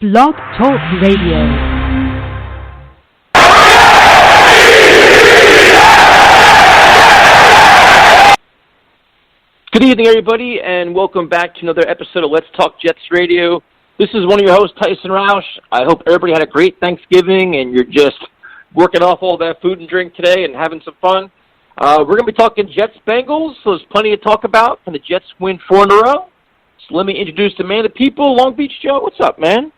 Blog Talk Radio. Good evening, everybody, and welcome back to another episode of Let's Talk Jets Radio. This is one of your hosts, Tyson Roush. I hope everybody had a great Thanksgiving and you're just working off all that food and drink today and having some fun. We're going to be talking Jets-Bengals, so there's plenty to talk about. Can the Jets win 4 in a row? So let me introduce the man of the people, Long Beach Joe. What's up, man?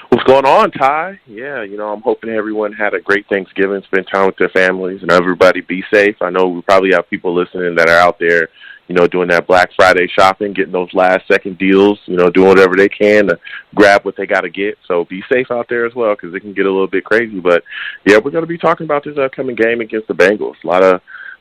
What's going on, Ty? Yeah, I'm hoping everyone had a great Thanksgiving, spend time with their families, and everybody be safe. I know we probably have people listening that are out there, doing that Black Friday shopping, getting those last-second deals, doing whatever they can to grab what they got to get. So be safe out there as well because it can get a little bit crazy. But, yeah, we're going to be talking about this upcoming game against the Bengals. A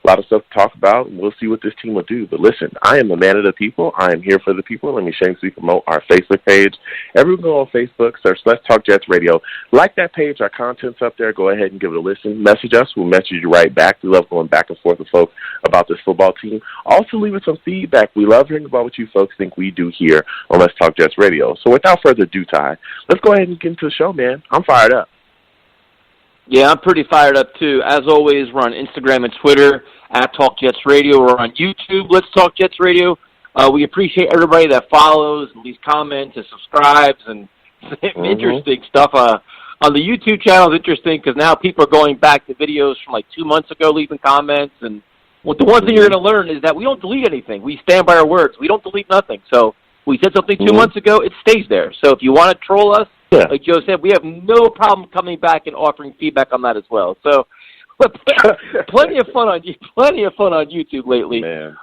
lot of stuff to talk about, and we'll see what this team will do. But listen, I am the man of the people. I am here for the people. Let me shamelessly promote our Facebook page. Everyone go on Facebook, search Let's Talk Jets Radio. Like that page. Our content's up there. Go ahead and give it a listen. Message us. We'll message you right back. We love going back and forth with folks about this football team. Also, leave us some feedback. We love hearing about what you folks think we do here on Let's Talk Jets Radio. So without further ado, Ty, let's go ahead and get into the show, man. I'm fired up. Yeah, I'm pretty fired up, too. As always, we're on Instagram and Twitter, at Talk Jets Radio. We're on YouTube, Let's Talk Jets Radio. We appreciate everybody that follows and leaves comments and subscribes and interesting stuff. On the YouTube channel, it's interesting because now people are going back to videos from like 2 months ago, leaving comments. And the one thing you're going to learn is that we don't delete anything. We stand by our words. We don't delete nothing. So we said something 2 months ago, it stays there. So if you want to troll us, like Joe said, we have no problem coming back and offering feedback on that as well. So, plenty of fun on YouTube lately. Man.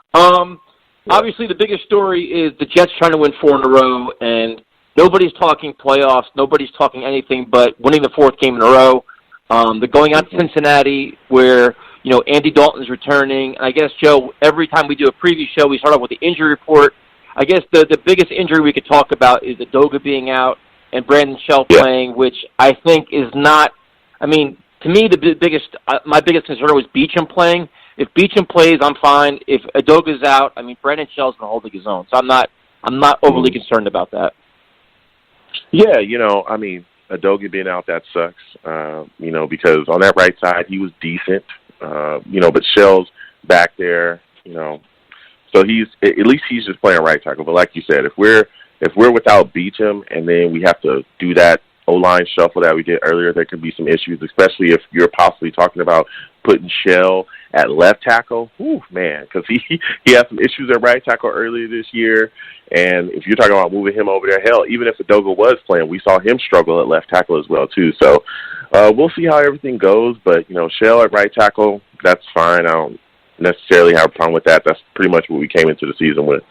Obviously, the biggest story is the Jets trying to win 4 in a row, and nobody's talking playoffs. Nobody's talking anything but winning the 4th game in a row. They're going out to Cincinnati, where Andy Dalton's returning. And I guess, Joe, every time we do a preview show, we start off with the injury report. I guess the biggest injury we could talk about is Adoga being out and Brandon Shell playing, which I think is not. I mean, to me, my biggest concern was Beachum playing. If Beachum plays, I'm fine. If Adoga's out, Brandon Shell's going to hold his own. So I'm not overly concerned about that. Yeah, Adoga being out, that sucks. Because on that right side, he was decent. But Shell's back there, So at least he's just playing right tackle. But like you said, if we're without Beachum and then we have to do that O-line shuffle that we did earlier, there could be some issues, especially if you're possibly talking about putting Shell at left tackle. Ooh, man, because he had some issues at right tackle earlier this year. And if you're talking about moving him over there, hell, even if Adoga was playing, we saw him struggle at left tackle as well, too. So we'll see how everything goes. But, Shell at right tackle, that's fine. I don't necessarily have a problem with that. That's pretty much what we came into the season with.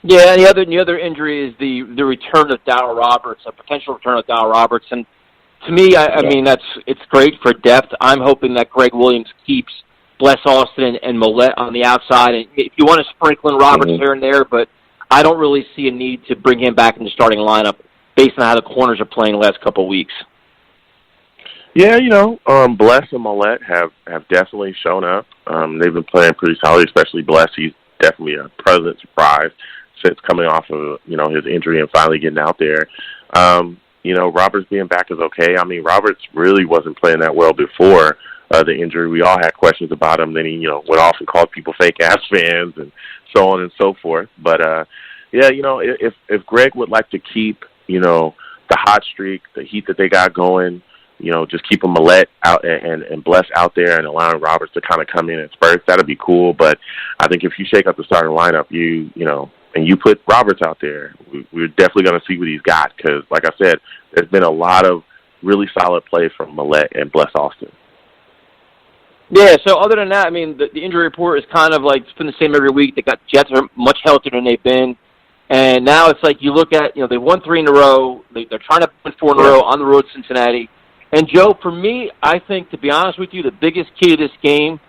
Yeah, and the other injury is the return of Darryl Roberts, a potential return of Darryl Roberts. And to me, I mean, it's great for depth. I'm hoping that Greg Williams keeps Bless Austin and Millette on the outside. And if you want to sprinkle in Roberts here and there, but I don't really see a need to bring him back in the starting lineup based on how the corners are playing the last couple of weeks. Yeah, Bless and Millette have definitely shown up. They've been playing pretty solid, especially Bless. He's definitely a pleasant surprise since coming off of, his injury and finally getting out there. Roberts being back is okay. Roberts really wasn't playing that well before the injury. We all had questions about him. Then he, went off and called people fake-ass fans and so on and so forth. But, if Greg would like to keep, the hot streak, the heat that they got going, just keeping Millette out and Bless out there and allowing Roberts to kind of come in spurts, that'd be cool. But I think if you shake up the starting lineup, and you put Roberts out there, we're definitely going to see what he's got because, like I said, there's been a lot of really solid play from Millette and Bless Austin. Yeah, so other than that, the injury report is kind of like it's been the same every week. The Jets are much healthier than they've been. And now it's like you look at, they won 3 in a row. They're trying to win 4 in a row on the road to Cincinnati. And, Joe, for me, I think, to be honest with you, the biggest key to this game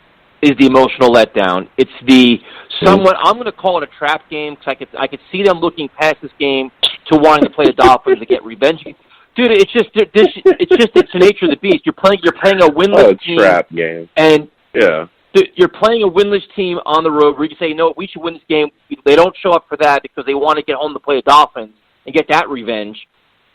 is the emotional letdown. It's the somewhat, I'm going to call it a trap game because I could see them looking past this game to wanting to play the Dolphins to get revenge. Dude, it's just the nature of the beast. You're playing a winless team. Trap game. And you're playing a winless team on the road where you can say, no, we should win this game. They don't show up for that because they want to get home to play the Dolphins. and get that revenge.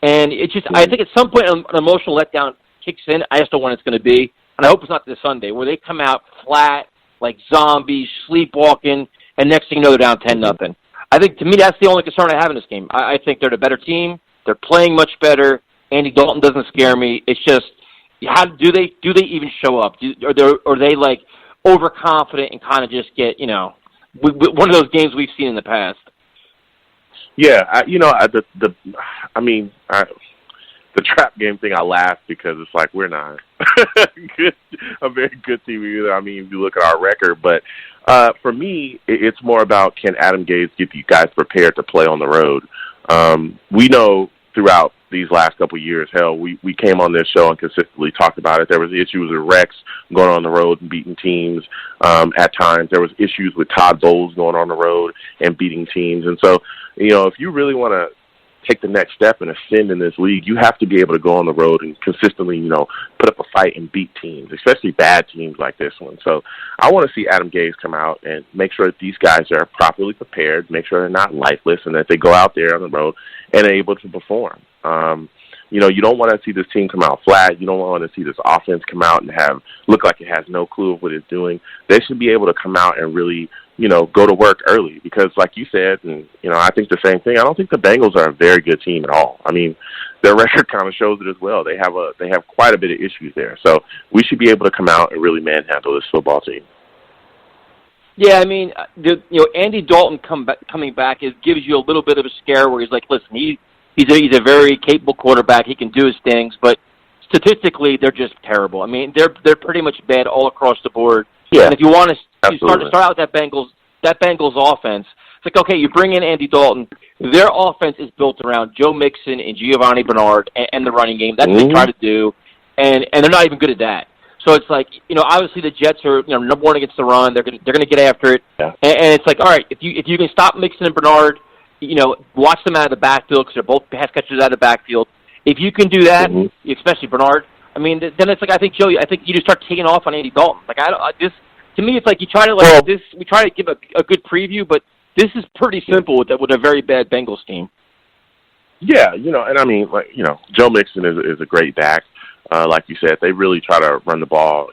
And it's just, I think at some point an emotional letdown kicks in. I just don't know when it's going to be. And I hope it's not this Sunday, where they come out flat, like zombies, sleepwalking, and next thing you know, they're down 10-0. I think, to me, that's the only concern I have in this game. I think they're the better team. They're playing much better. Andy Dalton doesn't scare me. It's just, how do they even show up? Are they like overconfident and kind of just get, one of those games we've seen in the past? Yeah, the trap game thing, I laugh because it's like we're not a very good team either. I mean, if you look at our record, but for me, it's more about, can Adam Gase get you guys prepared to play on the road? We know throughout these last couple of years, we came on this show and consistently talked about it. There was issues with Rex going on the road and beating teams. At times, there was issues with Todd Bowles going on the road and beating teams. And so, if you really want to take the next step and ascend in this league, you have to be able to go on the road and consistently, put up a fight and beat teams, especially bad teams like this one. So I want to see Adam Gase come out and make sure that these guys are properly prepared, make sure they're not lifeless, and that they go out there on the road and are able to perform. You don't want to see this team come out flat. You don't want to see this offense come out and look like it has no clue of what it's doing. They should be able to come out and really, go to work early because, like you said, and, I think the same thing, I don't think the Bengals are a very good team at all. I mean, their record kind of shows it as well. They have quite a bit of issues there. So we should be able to come out and really manhandle this football team. Yeah, I mean, Andy Dalton coming back gives you a little bit of a scare where he's like, listen, he's a very capable quarterback. He can do his things, but statistically, they're just terrible. I mean, they're pretty much bad all across the board. Yeah, and if you want to start out with that Bengals offense, it's like, okay, you bring in Andy Dalton. Their offense is built around Joe Mixon and Giovanni Bernard and the running game. That's what they try to do, and they're not even good at that. So it's like, obviously the Jets are, number one against the run. They're going to get after it, and it's like, all right, if you can stop Mixon and Bernard, watch them out of the backfield because they're both pass catchers out of the backfield. If you can do that, especially Bernard, I mean, then it's like, I think, Joe, you just start taking off on Andy Dalton. Like, to me, it's like you try to we try to give a good preview, but this is pretty simple with a very bad Bengals team. Yeah, and I mean, Joe Mixon is a great back. Like you said, they really try to run the ball,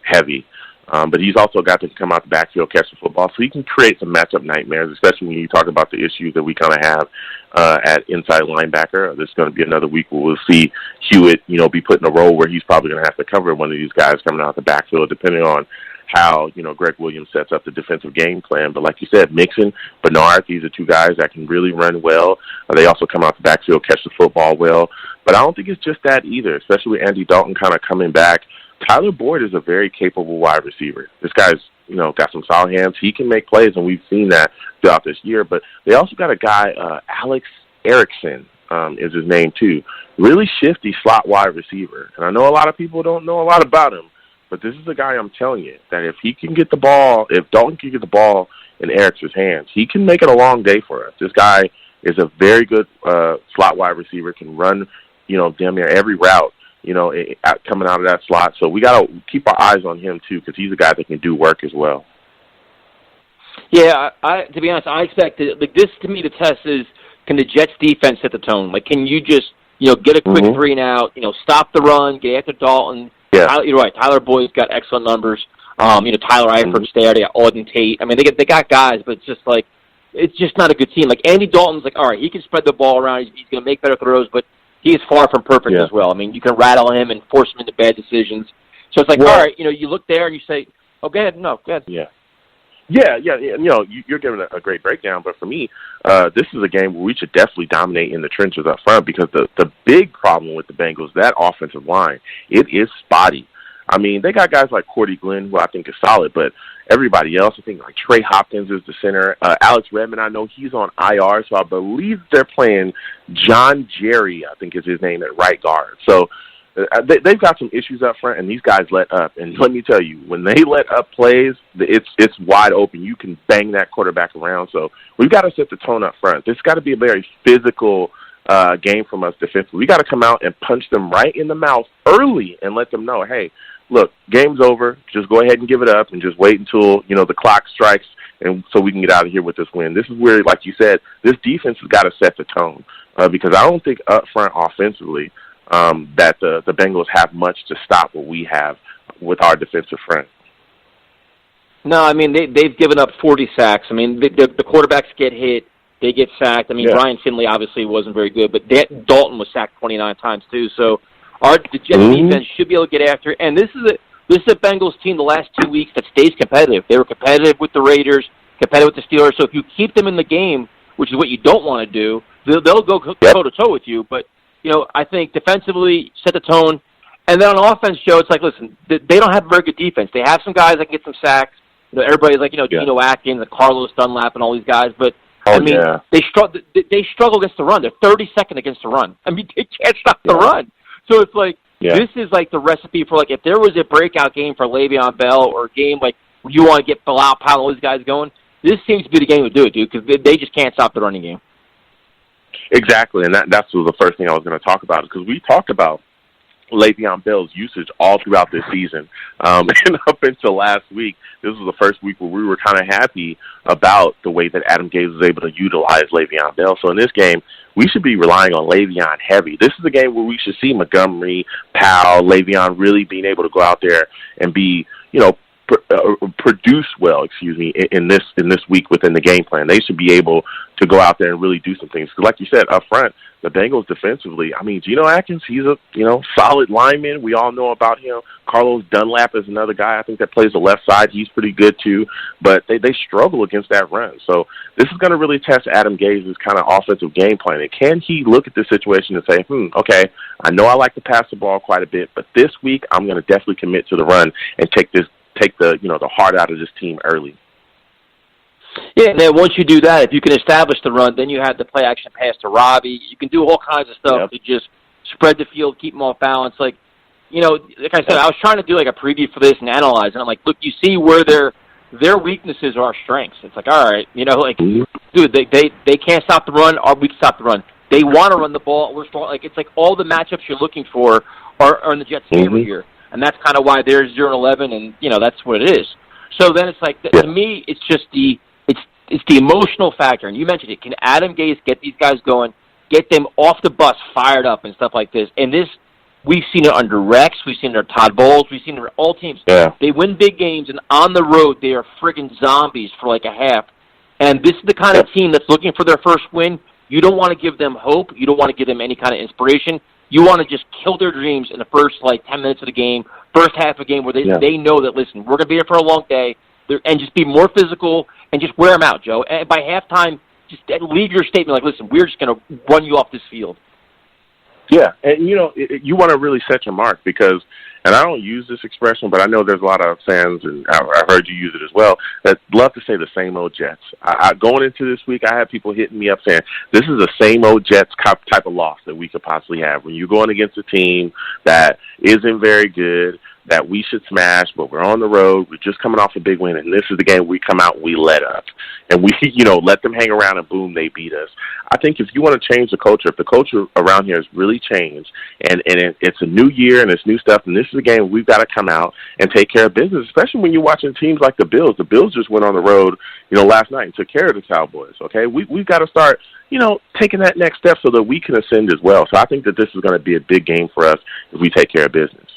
heavy. But he's also got to come out the backfield, catch the football, so he can create some matchup nightmares, especially when you talk about the issues that we kind of have at inside linebacker. This is going to be another week where we'll see Hewitt, be put in a role where he's probably going to have to cover one of these guys coming out the backfield, depending on how, Greg Williams sets up the defensive game plan. But like you said, Mixon, Bernard, these are two guys that can really run well. They also come out the backfield, catch the football well. But I don't think it's just that either, especially with Andy Dalton kind of coming back. Tyler Boyd is a very capable wide receiver. This guy's, got some solid hands. He can make plays, and we've seen that throughout this year. But they also got a guy, Alex Erickson is his name too. Really shifty slot wide receiver. And I know a lot of people don't know a lot about him, but this is a guy, I'm telling you, that if he can get the ball, if Dalton can get the ball in Erickson's hands, he can make it a long day for us. This guy is a very good slot wide receiver, can run, damn near every route, coming out of that slot. So we got to keep our eyes on him, too, because he's a guy that can do work as well. Yeah, to be honest, I expect this, to me, the test is, can the Jets defense set the tone? Like, can you just, get a quick 3 and out, stop the run, get after Dalton. Yeah. You're right. Tyler Boyd's got excellent numbers. Tyler Eifert's there. They got Auden Tate. I mean, they got guys, but it's just like, it's just not a good team. Like, Andy Dalton's like, all right, he can spread the ball around. He's going to make better throws, but he is far from perfect as well. I mean, you can rattle him and force him into bad decisions. So it's like, all right, you look there and you say, oh, go ahead. No, go ahead. Yeah. You're giving a great breakdown, but for me, this is a game where we should definitely dominate in the trenches up front because the big problem with the Bengals, that offensive line, it is spotty. I mean, they got guys like Cordy Glenn, who I think is solid, but everybody else, I think like Trey Hopkins is the center. Alex Redmond, I know he's on IR, so I believe they're playing John Jerry, I think is his name, at right guard. So they've got some issues up front, and these guys let up. And let me tell you, when they let up plays, it's wide open. You can bang that quarterback around. So we've got to set the tone up front. This has got to be a very physical game from us defensively. We got to come out and punch them right in the mouth early and let them know, hey, look, game's over. Just go ahead and give it up and just wait until, the clock strikes and so we can get out of here with this win. This is where, like you said, this defense has got to set the tone because I don't think up front offensively that the Bengals have much to stop what we have with our defensive front. No, I mean, they've given up 40 sacks. I mean, the quarterbacks get hit. They get sacked. I mean, Brian Finley obviously wasn't very good, but Dalton was sacked 29 times too. So the Jets defense should be able to get after it. And this is a Bengals team the last 2 weeks that stays competitive. They were competitive with the Raiders, competitive with the Steelers. So if you keep them in the game, which is what you don't want to do, they'll go toe-to-toe with you. But, I think defensively set the tone. And then on offense, Joe, it's like, listen, they don't have a very good defense. They have some guys that can get some sacks. Everybody's like, Geno Atkins, Carlos Dunlap, and all these guys. But, they struggle against the run. They're 32nd against the run. I mean, they can't stop the run. So it's like, this is like the recipe for, like, if there was a breakout game for Le'Veon Bell or a game like where you want to get Bilal Powell, all these guys going, this seems to be the game to do it, dude, because they just can't stop the running game. Exactly, and that's the first thing I was going to talk about, because we talked about Le'Veon Bell's usage all throughout this season. And up until last week, this was the first week where we were kind of happy about the way that Adam Gase was able to utilize Le'Veon Bell. So in this game, we should be relying on Le'Veon heavy. This is a game where we should see Montgomery, Powell, Le'Veon really being able to go out there and be, produce well, in this week within the game plan. They should be able to go out there and really do some things. Because like you said, up front, the Bengals defensively, I mean, Geno Atkins, he's a, solid lineman. We all know about him. Carlos Dunlap is another guy, I think, that plays the left side. He's pretty good, too. But they struggle against that run. So this is going to really test Adam Gase's kind of offensive game plan. And can he look at this situation and say, okay, I know I like to pass the ball quite a bit, but this week I'm going to definitely commit to the run and take the heart out of this team early. Yeah, and then once you do that, if you can establish the run, then you have the play action pass to Robbie. You can do all kinds of stuff to just spread the field, keep them off balance. Like I said, I was trying to do like a preview for this and analyze, and I'm like, look, you see where their weaknesses are our strengths. It's like, all right, dude, they can't stop the run, or we can stop the run. They want to run the ball. We're strong. Like, it's like all the matchups you're looking for are in the Jets' favor here. And that's kind of why they're 0-11, and, that's what it is. So then it's like, to me, it's just it's the emotional factor. And you mentioned it. Can Adam Gase get these guys going, get them off the bus, fired up and stuff like this? And this, we've seen it under Rex. We've seen it under Todd Bowles. We've seen it under all teams. Yeah. They win big games, and on the road, they are friggin' zombies for like a half. And this is the kind of team that's looking for their first win. You don't want to give them hope. You don't want to give them any kind of inspiration. You want to just kill their dreams in the first, 10 minutes of the game, first half of the game, where they know that, listen, we're going to be here for a long day, and just be more physical and just wear them out, Joe. And by halftime, just leave your statement like, listen, we're just going to run you off this field. Yeah, and, you want to really set your mark because, and I don't use this expression, but I know there's a lot of fans, and I heard you use it as well, that love to say the same old Jets. Going into this week, I had people hitting me up saying, this is the same old Jets type of loss that we could possibly have. When you're going against a team that isn't very good, that we should smash, but we're on the road, we're just coming off a big win, and this is the game we come out and we let up. And we, let them hang around and boom, they beat us. I think if you want to change the culture, if the culture around here has really changed, and it's a new year and it's new stuff, and this is a game we've got to come out and take care of business, especially when you're watching teams like the Bills. The Bills just went on the road, last night and took care of the Cowboys, okay? We've got to start, taking that next step so that we can ascend as well. So I think that this is going to be a big game for us if we take care of business.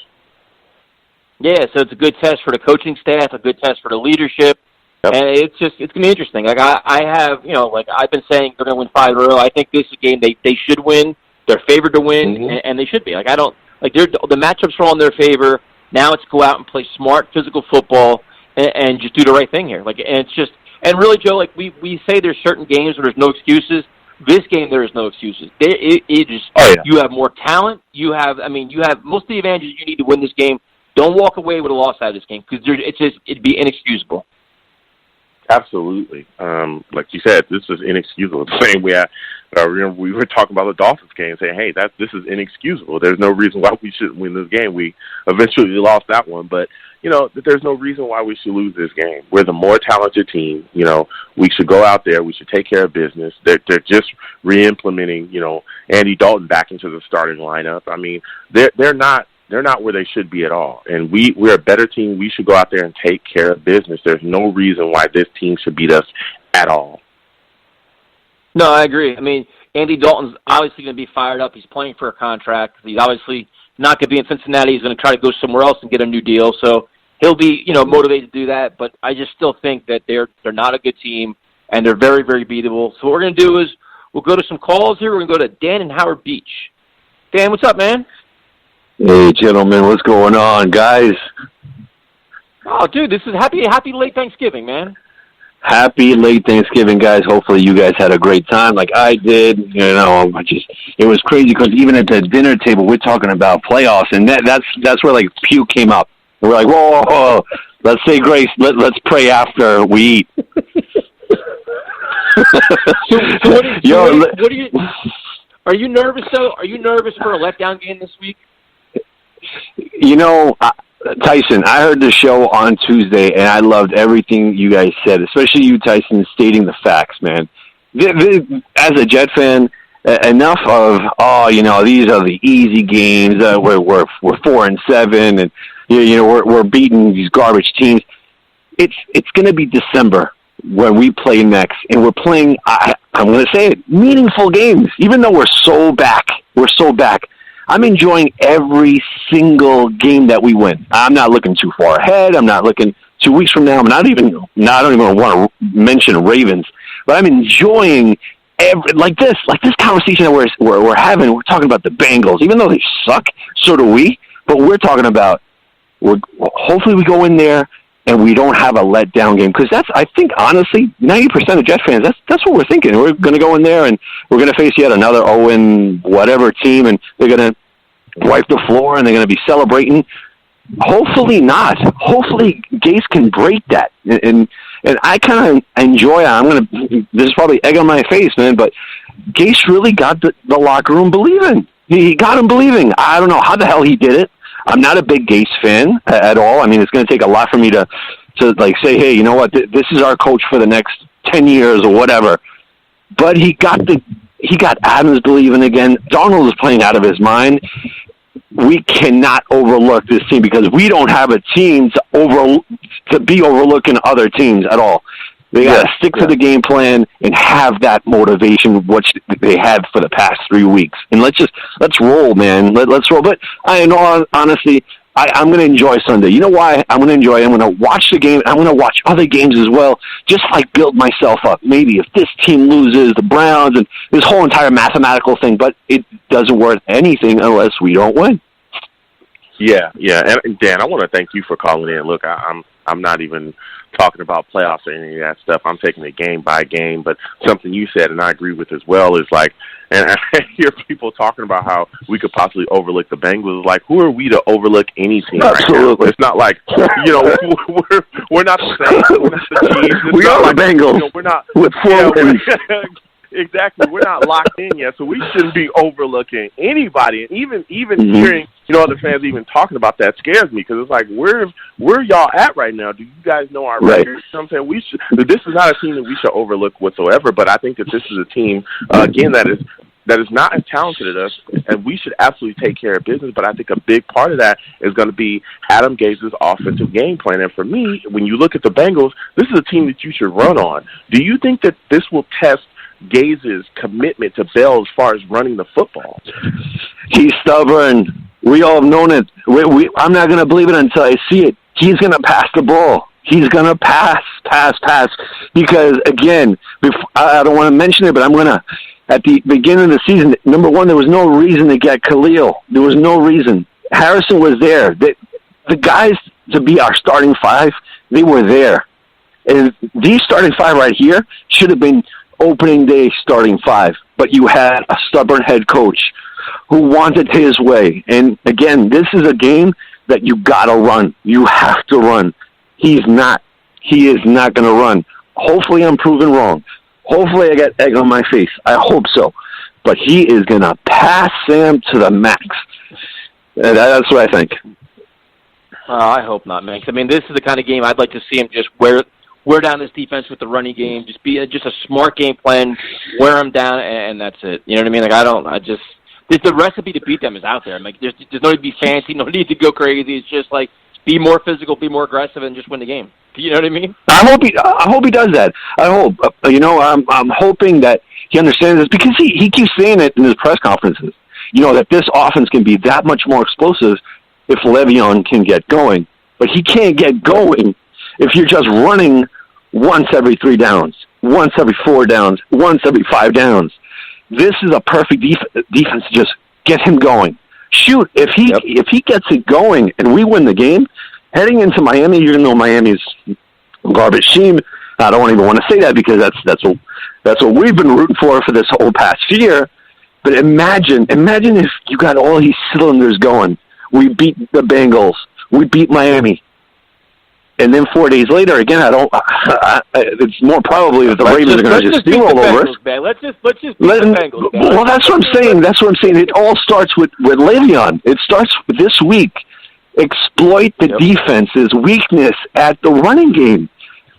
Yeah, so it's a good test for the coaching staff, a good test for the leadership, and it's going to be interesting. Like, I have, I've been saying they're going to win 5 in a row. I think this is a game they should win. They're favored to win, and they should be. Like, the matchups are all in their favor. Now it's go out and play smart, physical football and just do the right thing here. Like, and it's just, and really, Joe, like we say there's certain games where there's no excuses. This game, there is no excuses. You have more talent. You have most of the advantages you need to win this game. Don't walk away with a loss out of this game because it'd be inexcusable. Absolutely. Like you said, this is inexcusable. The same way we were talking about the Dolphins game, saying, hey, this is inexcusable. There's no reason why we shouldn't win this game. We eventually lost that one, but, there's no reason why we should lose this game. We're the more talented team. We should go out there. We should take care of business. They're just re-implementing, Andy Dalton back into the starting lineup. I mean, they're not they're not where they should be at all. And we're a better team. We should go out there and take care of business. There's no reason why this team should beat us at all. No, I agree. I mean, Andy Dalton's obviously going to be fired up. He's playing for a contract. He's obviously not going to be in Cincinnati. He's going to try to go somewhere else and get a new deal. So he'll be, motivated to do that. But I just still think that they're not a good team, and they're very, very beatable. So what we're going to do is we'll go to some calls here. We're going to go to Dan in Howard Beach. Dan, what's up, man? Hey, gentlemen, what's going on, guys? Oh, dude, this is happy late Thanksgiving, man. Happy late Thanksgiving, guys. Hopefully you guys had a great time like I did. It was crazy because even at the dinner table, we're talking about playoffs, and that's where, like, puke came up. And we're like, whoa, let's say grace. Let's pray after we eat. Are you nervous, though? Are you nervous for a letdown game this week? Tyson, I heard the show on Tuesday, and I loved everything you guys said, especially you, Tyson, stating the facts, man. As a Jet fan, enough of, these are the easy games. We're 4-7, and we're beating these garbage teams. It's going to be December when we play next, and we're playing, I'm going to say it, meaningful games. Even though we're so back. I'm enjoying every single game that we win. I'm not looking too far ahead. I'm not looking 2 weeks from now. I don't even want to mention Ravens, but I'm enjoying like this conversation that we're having. We're talking about the Bengals, even though they suck, so do we. But we're talking about hopefully we go in there and we don't have a letdown game, because I think honestly 90% of Jet fans, that's what we're thinking. We're going to go in there and we're going to face yet another 0 whatever team, and they're going to wipe the floor and they're going to be celebrating. Hopefully not. Hopefully Gase can break that, and I kind of enjoy it. This is probably egg on my face, man, but Gase really got the locker room believing. He got them believing. I don't know how the hell he did it. I'm not a big Gase fan at all. I mean, it's going to take a lot for me to like say, hey, you know what, this is our coach for the next 10 years or whatever. But he got Adams believing again. Darnold is playing out of his mind. We cannot overlook this team, because we don't have a team to be overlooking other teams at all. They got to stick to the game plan and have that motivation, which they had for the past 3 weeks. And let's roll, man. Let's roll. But I know, honestly, I'm going to enjoy Sunday. You know why I'm going to enjoy it? I'm going to watch the game. I'm going to watch other games as well, just like build myself up. Maybe if this team loses, the Browns, and this whole entire mathematical thing, but it doesn't worth anything unless we don't win. Yeah. And Dan, I want to thank you for calling in. Look, I'm not even talking about playoffs or any of that stuff. I'm taking it game by game. But something you said, and I agree with as well, is like, and I hear people talking about how we could possibly overlook the Bengals. Like, who are we to overlook any team right now? It's not like, we're not the Saints. We're not the Chiefs. We are the Bengals. We're not with 4 wins. Exactly. We're not locked in yet, so we shouldn't be overlooking anybody. And even hearing, other fans even talking about that scares me, because it's like, where y'all at right now? Do you guys know our record? You know what I'm saying? This is not a team that we should overlook whatsoever, but I think that this is a team, again, that is not as talented as us, and we should absolutely take care of business. But I think a big part of that is going to be Adam Gase's offensive game plan. And for me, when you look at the Bengals, this is a team that you should run on. Do you think that this will test Gase's commitment to Bell as far as running the football? He's stubborn. We all have known it. I'm not going to believe it until I see it. He's going to pass the ball. He's going to pass. Because, again, I don't want to mention it, but I'm going to, at the beginning of the season, number one, there was no reason to get Khalil. There was no reason. Harrison was there. The guys to be our starting 5, they were there. And these starting 5 right here should have been opening day starting 5. But you had a stubborn head coach who wanted his way. And, again, this is a game that you got to run. You have to run. He is not going to run. Hopefully I'm proven wrong. Hopefully I get egg on my face. I hope so. But he is going to pass Sam to the max. That's what I think. I hope not, man. I mean, this is the kind of game I'd like to see him just wear down this defense with the running game. Just be just a smart game plan, wear them down, and that's it. You know what I mean? Like, the recipe to beat them is out there. Like, there's no need to be fancy, no need to go crazy. It's just like be more physical, be more aggressive, and just win the game. You know what I mean? I hope he does that. I hope. I'm hoping that he understands this because he keeps saying it in his press conferences. That this offense can be that much more explosive if Le'Veon can get going. But he can't get going if you're just running once every 3 downs, once every 4 downs, once every 5 downs. This is a perfect defense to just get him going. Shoot, if he gets it going and we win the game, heading into Miami, you're going to know Miami's garbage team. I don't even want to say that because that's what we've been rooting for this whole past year. But imagine if you got all these cylinders going. We beat the Bengals. We beat Miami. And then 4 days later, again, it's more probably that the Ravens are going to just steamroll over us. Let's just beat the Bengals. Well, that's what I'm saying. That's what I'm saying. It all starts with Le'Veon. It starts this week. Exploit the defense's weakness at the running game.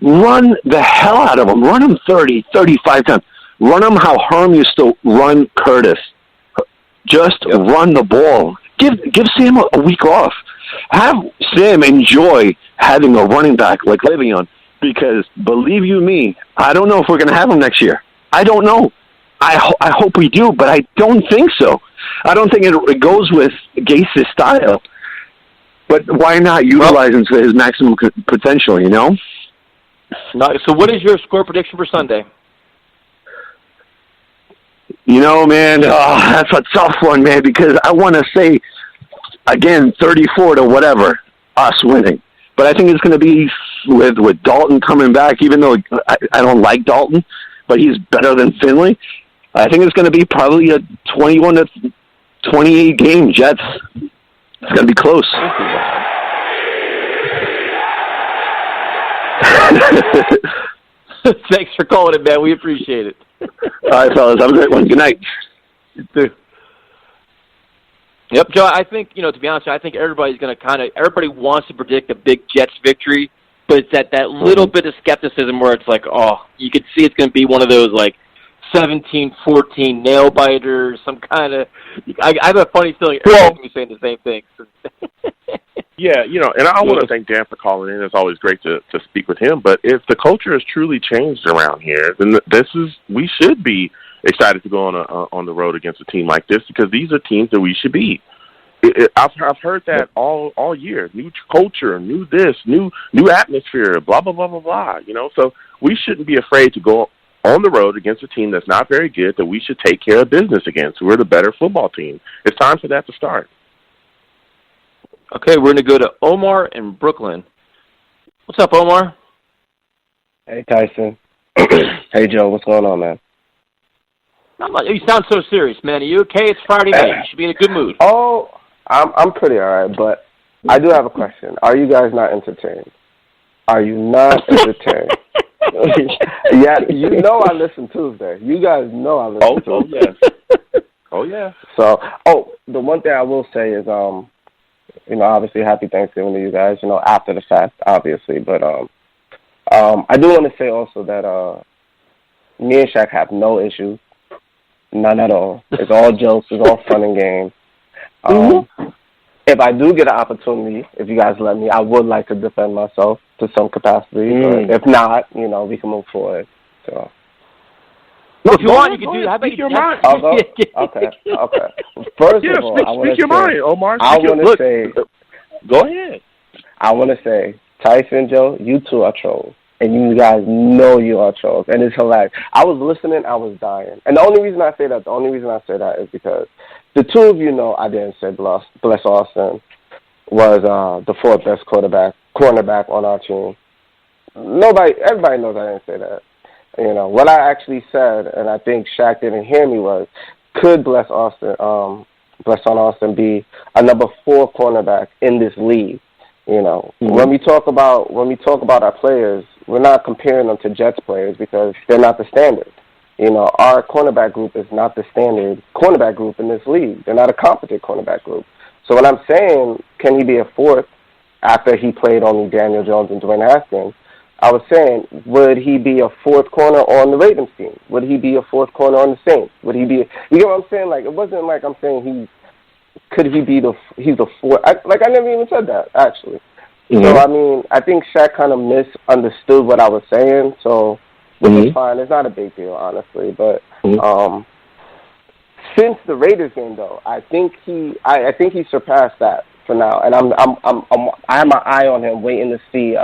Run the hell out of them. Run them 30, 35 times. Run them how Herm used to run Curtis. Just run the ball. Give Sam a week off. Have Sam enjoy having a running back like Le'Veon because, believe you me, I don't know if we're going to have him next year. I don't know. I hope we do, but I don't think so. I don't think it goes with Gase's style. But why not utilize him to his maximum potential, No, so what is your score prediction for Sunday? Man, that's a tough one, man, because I want to say, again, 34 to whatever, us winning. But I think it's going to be with Dalton coming back, even though I don't like Dalton, but he's better than Finley. I think it's going to be probably a 21 to 28 game Jets. It's going to be close. Thanks for calling it, man. We appreciate it. All right, fellas. Have a great one. Good night. You too. Yep, Joe, I think, to be honest, I think everybody's going to everybody wants to predict a big Jets victory, but it's that little bit of skepticism where it's like, you could see it's going to be one of those, 17-14 nail-biters, some kind of... I have a funny feeling everyone's going to be saying the same thing. Yeah, and I want to thank Dan for calling in. It's always great to speak with him. But if the culture has truly changed around here, then we should be excited to go on the road against a team like this because these are teams that we should beat. I've heard that all year. New culture, new this, new atmosphere, blah blah blah blah blah. So we shouldn't be afraid to go on the road against a team that's not very good that we should take care of business against. We're the better football team. It's time for that to start. Okay, we're going to go to Omar in Brooklyn. What's up, Omar? Hey, Tyson. Hey, Joe. What's going on, man? You sound so serious, man. Are you okay? It's Friday night. You should be in a good mood. Oh, I'm pretty all right, but I do have a question. Are you guys not entertained? Are you not entertained? Yeah, I listen Tuesday. You guys know I listen Tuesday. Yes. Oh, yeah. So, the one thing I will say is, obviously happy Thanksgiving to you guys, after the fact, obviously. But I do want to say also that me and Shaq have no issues. None at all. It's all jokes. It's all fun and games. If I do get an opportunity, if you guys let me, I would like to defend myself to some capacity. But if not, we can move forward. So. Well, if you want, you can do that. Speak your mind. Okay. First of all, I want to say, mind, Omar. Go ahead. I want to say, Tyson, Joe, you two are trolls. And you guys know you are trolls. And it's hilarious. I was listening, I was dying. And the only reason I say that is because the two of you know I didn't say Bless Austin was the fourth best cornerback on our team. Everybody knows I didn't say that. What I actually said, and I think Shaq didn't hear me, was could Bless on Austin be a number 4 cornerback in this league? When we talk about our players, we're not comparing them to Jets players because they're not the standard. Our cornerback group is not the standard cornerback group in this league. They're not a competent cornerback group. So when I'm saying, can he be a 4th after he played only Daniel Jones and Dwayne Haskins? I was saying, would he be a fourth corner on the Ravens team? Would he be a fourth corner on the Saints? Would he be? You get what I'm saying? Like, it wasn't like I'm saying he's the fourth. I never even said that, actually. Mm-hmm. So, I mean, I think Shaq kind of misunderstood what I was saying, so which is fine. It's not a big deal, honestly. But since the Raiders game, though, I think he surpassed that for now, and I have my eye on him, waiting to see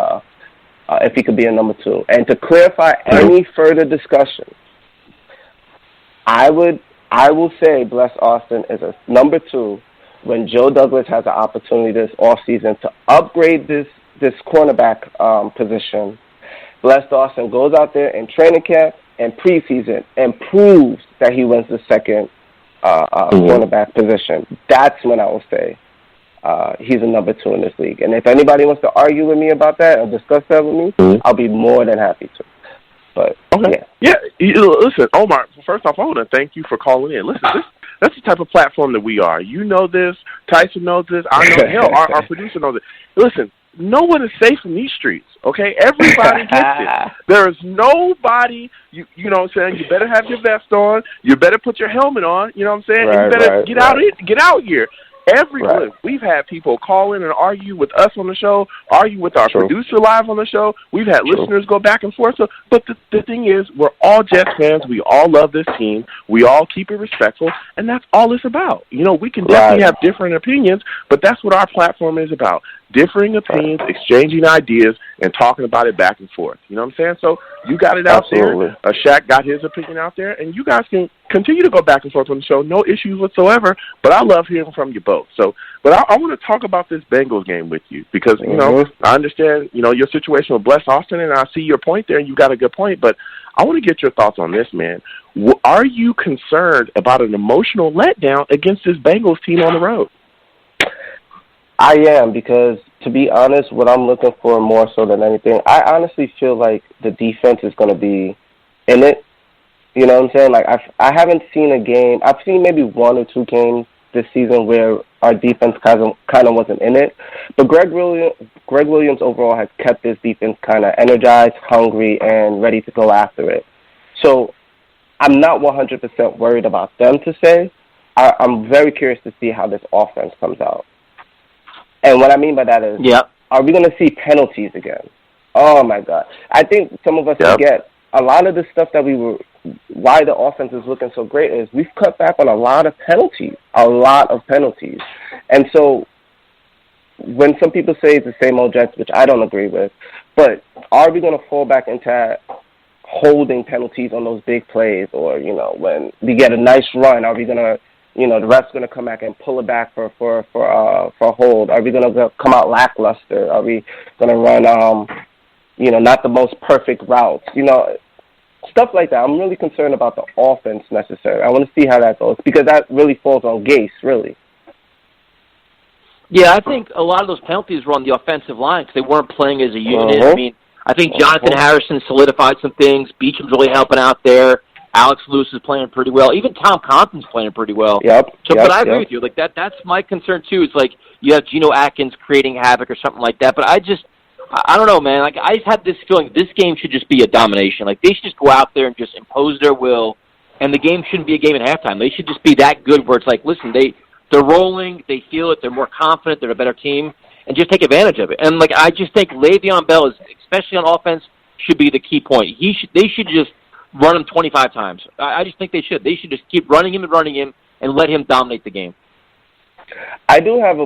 if he could be a number 2. And to clarify any further discussion, I will say Bless Austin is a number 2 when Joe Douglas has an opportunity this offseason to upgrade this cornerback position. Bless Austin goes out there in training camp and preseason and proves that he wins the second cornerback position. That's when I will say he's a number 2 in this league. And if anybody wants to argue with me about that or discuss that with me, I'll be more than happy to. But, yeah. Listen, Omar, first off, I want to thank you for calling in. Listen, that's the type of platform that we are. You know this. Tyson knows this. I know. Hell, our producer knows it. Listen, no one is safe in these streets, okay? Everybody gets it. There is nobody, you know what I'm saying? You better have your vest on. You better put your helmet on, you know what I'm saying? Right, and you better get out here. We've had people call in and argue with us on the show, argue with our producer live on the show. We've had listeners go back and forth. So, but the thing is, we're all Jets fans. We all love this team. We all keep it respectful, and that's all it's about. You know, we can definitely have different opinions, but that's what our platform is about. Differing opinions, exchanging ideas, and talking about it back and forth. You know what I'm saying? So you got it out there. Shaq got his opinion out there, and you guys can continue to go back and forth on the show. No issues whatsoever, but I love hearing from you both. So, but I want to talk about this Bengals game with you because, you know, I understand, you know, your situation with Bless Austin, and I see your point there, and you got a good point, but I want to get your thoughts on this, man. Are you concerned about an emotional letdown against this Bengals team on the road? I am, because, to be honest, what I'm looking for more so than anything, I honestly feel like the defense is going to be in it. You know what I'm saying? Like, I haven't seen a game. I've seen maybe 1 or 2 games this season where our defense kind of wasn't in it. But Greg Williams overall has kept this defense kind of energized, hungry, and ready to go after it. So I'm not 100% worried about them to say. I'm very curious to see how this offense comes out. And what I mean by that is, are we going to see penalties again? Oh, my God. I think some of us forget a lot of the stuff that why the offense is looking so great is we've cut back on a lot of penalties. And so when some people say it's the same old Jets, which I don't agree with, but are we going to fall back into holding penalties on those big plays? Or, you know, when we get a nice run, are we going to, you know, the ref's going to come back and pull it back for a hold? Are we going to come out lackluster? Are we going to run, you know, not the most perfect routes? You know, stuff like that. I'm really concerned about the offense necessarily. I want to see how that goes because that really falls on Gase, really. Yeah, I think a lot of those penalties were on the offensive line because they weren't playing as a unit. I mean, I think Jonathan Harrison solidified some things. Beacham's really helping out there. Alex Lewis is playing pretty well. Even Tom Compton's playing pretty well. But I agree with you. Like that's my concern too. It's like you have Geno Atkins creating havoc or something like that. But I don't know, man. Like I just have this feeling this game should just be a domination. Like they should just go out there and just impose their will, and the game shouldn't be a game at halftime. They should just be that good where it's like, listen, they're rolling, they feel it, they're more confident, they're a better team, and just take advantage of it. And like I just think Le'Veon Bell is, especially on offense, should be the key point. They should just run him 25 times. I just think they should. They should just keep running him and let him dominate the game. I do have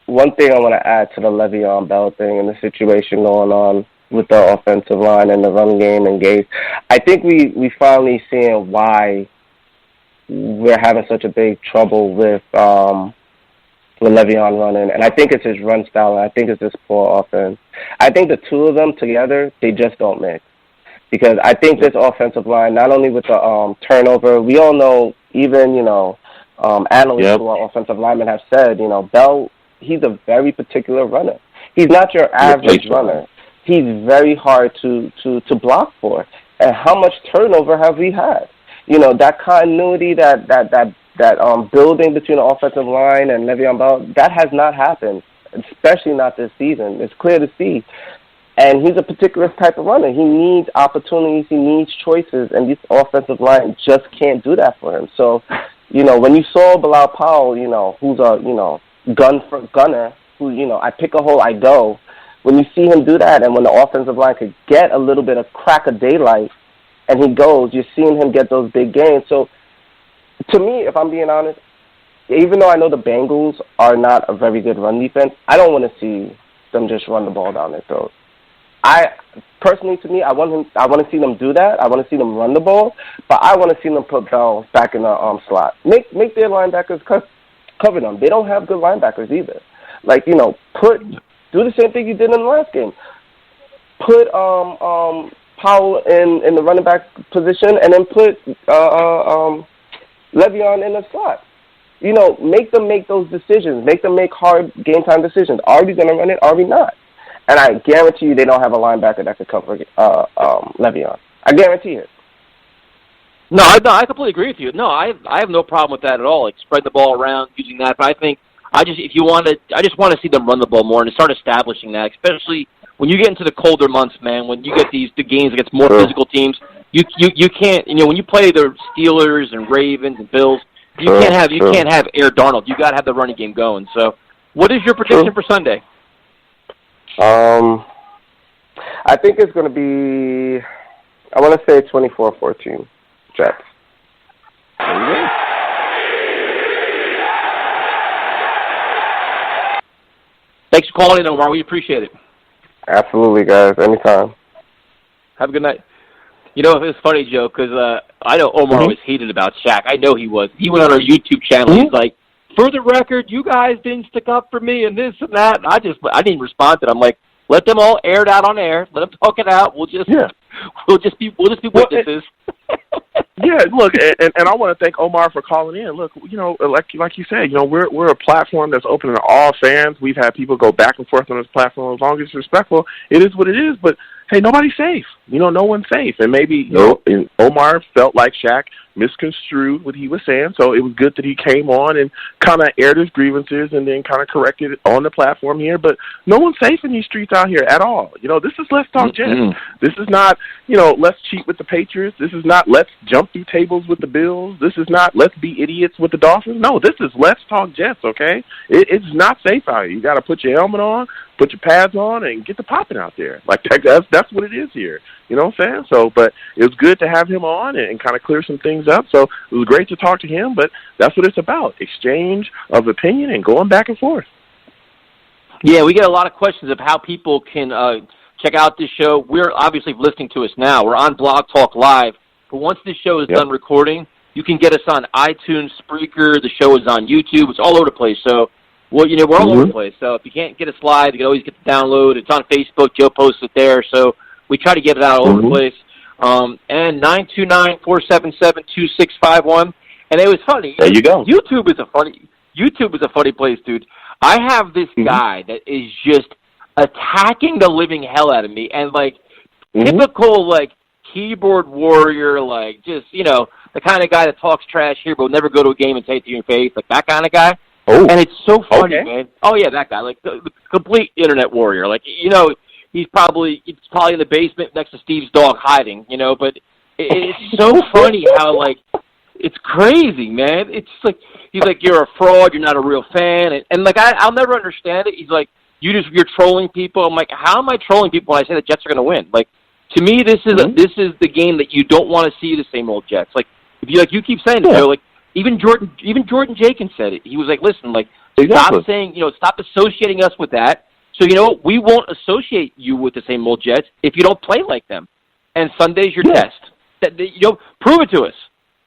one thing I want to add to the Le'Veon Bell thing and the situation going on with the offensive line and the run game and Gase. I think we finally seeing why we're having such a big trouble with Le'Veon running, and I think it's his run style, and I think it's his poor offense. I think the two of them together, they just don't mix. Because I think this offensive line, not only with the turnover, we all know, even, you know, analysts who are offensive linemen have said, you know, Bell, he's a very particular runner. He's not your average runner. He's very hard to block for. And how much turnover have we had? You know, that continuity, that building between the offensive line and Le'Veon Bell, that has not happened, especially not this season. It's clear to see. And he's a particular type of runner. He needs opportunities. He needs choices. And this offensive line just can't do that for him. So, when you saw Bilal Powell, who's a, gunner, who, I pick a hole, I go. When you see him do that, and when the offensive line could get a little bit of crack of daylight, and he goes, you're seeing him get those big gains. So, to me, if I'm being honest, even though I know the Bengals are not a very good run defense, I don't want to see them just run the ball down their throat. Personally, to me, I want to see them do that. I want to see them run the ball, but I want to see them put Bell back in the slot. Make their linebackers cover them. They don't have good linebackers either. Like, do the same thing you did in the last game. Put Powell in the running back position, and then put Le'Veon in the slot. Make them make those decisions. Make them make hard game time decisions. Are we going to run it? Are we not? And I guarantee you they don't have a linebacker that could cover Le'Veon. I guarantee it. No, I completely agree with you. No, I have no problem with that at all. Like, spread the ball around using that. But I think I just want to see them run the ball more and start establishing that, especially when you get into the colder months, man. When you get the games against more physical teams, you can't. When you play the Steelers and Ravens and Bills, you can't have Air Darnold. You got to have the running game going. So, what is your prediction for Sunday? I think it's going to be, I want to say 24-14, Jets. Thanks for calling in, Omar. We appreciate it. Absolutely, guys. Anytime. Have a good night. It's funny, Joe, because I know Omar was heated about Shaq. I know he was. He went on our YouTube channel. He's like, for the record, you guys didn't stick up for me and this and that. And I didn't respond to it. I'm like, let them all air it out on air. Let them talk it out. We'll just be witnesses. Yeah, look, and I want to thank Omar for calling in. Look, like you said, we're a platform that's open to all fans. We've had people go back and forth on this platform. As long as it's respectful, it is what it is. But hey, nobody's safe. No one's safe. And maybe Omar felt like Shaq misconstrued what he was saying, so it was good that he came on and kind of aired his grievances and then kind of corrected it on the platform here. But no one's safe in these streets out here at all. This is Let's Talk Jets. This is not, let's cheat with the Patriots. This is not let's jump through tables with the Bills. This is not let's be idiots with the Dolphins. No, this is Let's Talk Jets, okay? It's not safe out here. You got to put your helmet on, put your pads on, and get the popping out there. Like, that's what it is here. You know what I'm saying? So, but it was good to have him on and kind of clear some things up. So it was great to talk to him, but that's what it's about, exchange of opinion and going back and forth. Yeah, we get a lot of questions of how people can check out this show. We're obviously listening to us now. We're on Blog Talk Live. But once this show is done recording, you can get us on iTunes, Spreaker. The show is on YouTube. It's all over the place. So, we're all over the place. So if you can't get us live, you can always get the download. It's on Facebook. Joe posts it there. So we try to get it out all over the place. And 929-477-2651. And it was funny. There you go. YouTube is a funny place, dude. I have this guy that is just attacking the living hell out of me, and typical keyboard warrior, just the kind of guy that talks trash here but will never go to a game and say it to your face, that kind of guy. Oh, and it's so funny, man. Oh yeah, that guy, the complete internet warrior. He's probably in the basement next to Steve's dog hiding, but it's so funny how it's crazy, man. It's he's like, you're a fraud, you're not a real fan, and I'll never understand it. He's like, you're trolling people. I'm like, how am I trolling people when I say the Jets are going to win? To me, this is the game that you don't want to see the same old Jets. If you keep saying it, Joe, even Jordan Jenkins said it. He was like, listen, stop saying, stop associating us with that. So you know what? We won't associate you with the same old Jets if you don't play like them. And Sunday's your test. Prove it to us.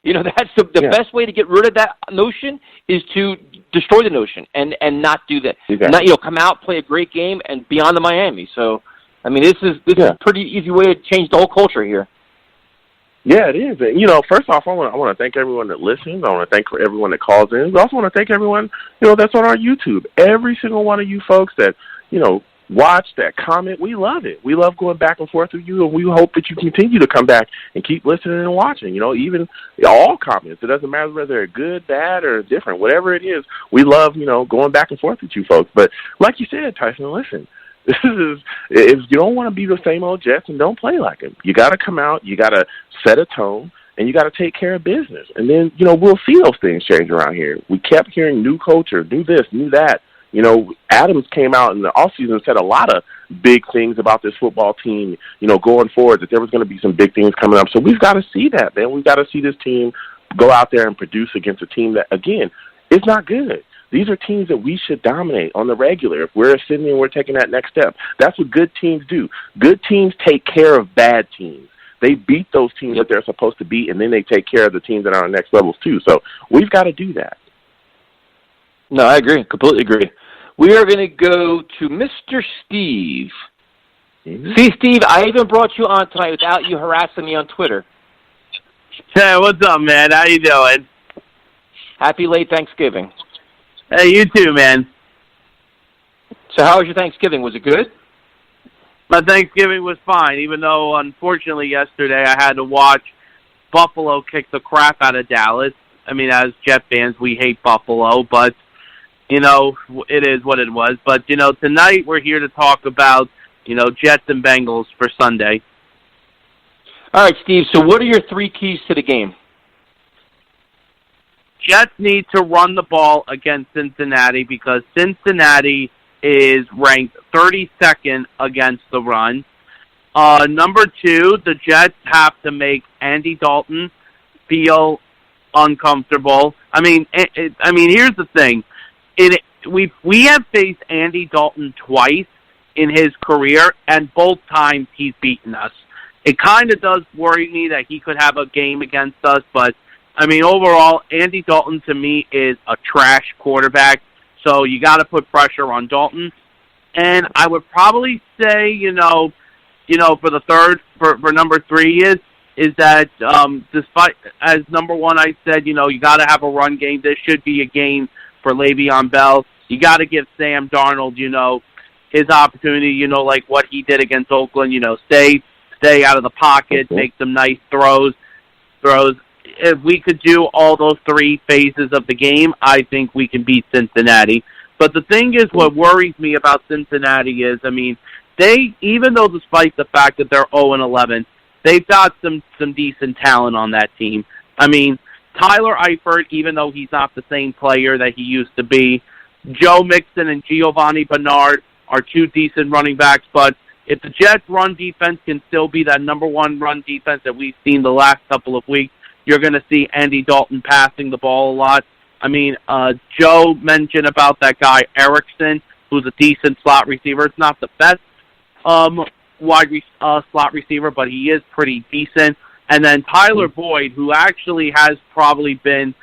That's the best way to get rid of that notion is to destroy the notion and not do that. Not come out, play a great game, and be on to Miami. So, I mean, this is a pretty easy way to change the whole culture here. Yeah, it is. First off, I want to thank everyone that listens. I want to thank everyone that calls in. I also want to thank everyone, that's on our YouTube. Every single one of you folks that, watch, that comment. We love it. We love going back and forth with you, and we hope that you continue to come back and keep listening and watching. Even all comments. It doesn't matter whether they're good, bad, or different. Whatever it is, we love, going back and forth with you folks. But like you said, Tyson, listen, If you don't want to be the same old Jets, and don't play like them. You got to come out, you got to set a tone, and you got to take care of business. And then, we'll see those things change around here. We kept hearing new culture, new this, new that. Adams came out in the offseason and said a lot of big things about this football team, going forward, that there was going to be some big things coming up. So we've got to see that, man. We've got to see this team go out there and produce against a team that, again, is not good. These are teams that we should dominate on the regular. If we're sitting and we're taking that next step, that's what good teams do. Good teams take care of bad teams. They beat those teams that they're supposed to beat, and then they take care of the teams that are on the next levels too. So we've got to do that. No, I agree. Completely agree. We are going to go to Mr. Steve. Mm-hmm. See, Steve, I even brought you on tonight without you harassing me on Twitter. Hey, what's up, man? How you doing? Happy late Thanksgiving. Hey, you too, man. So how was your Thanksgiving? Was it good? My Thanksgiving was fine, even though, unfortunately, yesterday I had to watch Buffalo kick the crap out of Dallas. I mean, as Jet fans, we hate Buffalo, but, it is what it was. But, tonight we're here to talk about, Jets and Bengals for Sunday. All right, Steve, so what are your 3 keys to the game? Jets need to run the ball against Cincinnati because Cincinnati is ranked 32nd against the run. Number 2, the Jets have to make Andy Dalton feel uncomfortable. I mean, here's the thing. We have faced Andy Dalton twice in his career, and both times he's beaten us. It kind of does worry me that he could have a game against us, but overall, Andy Dalton to me is a trash quarterback, so you got to put pressure on Dalton. And I would probably say, for the third, for number 3 is that despite, as number 1 I said, you got to have a run game. This should be a game for Le'Veon Bell. You got to give Sam Darnold, his opportunity, like what he did against Oakland, stay out of the pocket, make some nice throws. If we could do all those 3 phases of the game, I think we can beat Cincinnati. But the thing is, what worries me about Cincinnati is, they, even though despite the fact that they're 0-11, they've got some decent talent on that team. Tyler Eifert, even though he's not the same player that he used to be, Joe Mixon and Giovanni Bernard are 2 decent running backs, but if the Jets' run defense can still be that number 1 run defense that we've seen the last couple of weeks, you're going to see Andy Dalton passing the ball a lot. Joe mentioned about that guy Erickson, who's a decent slot receiver. It's not the best slot receiver, but he is pretty decent. And then Tyler Boyd, who actually has probably been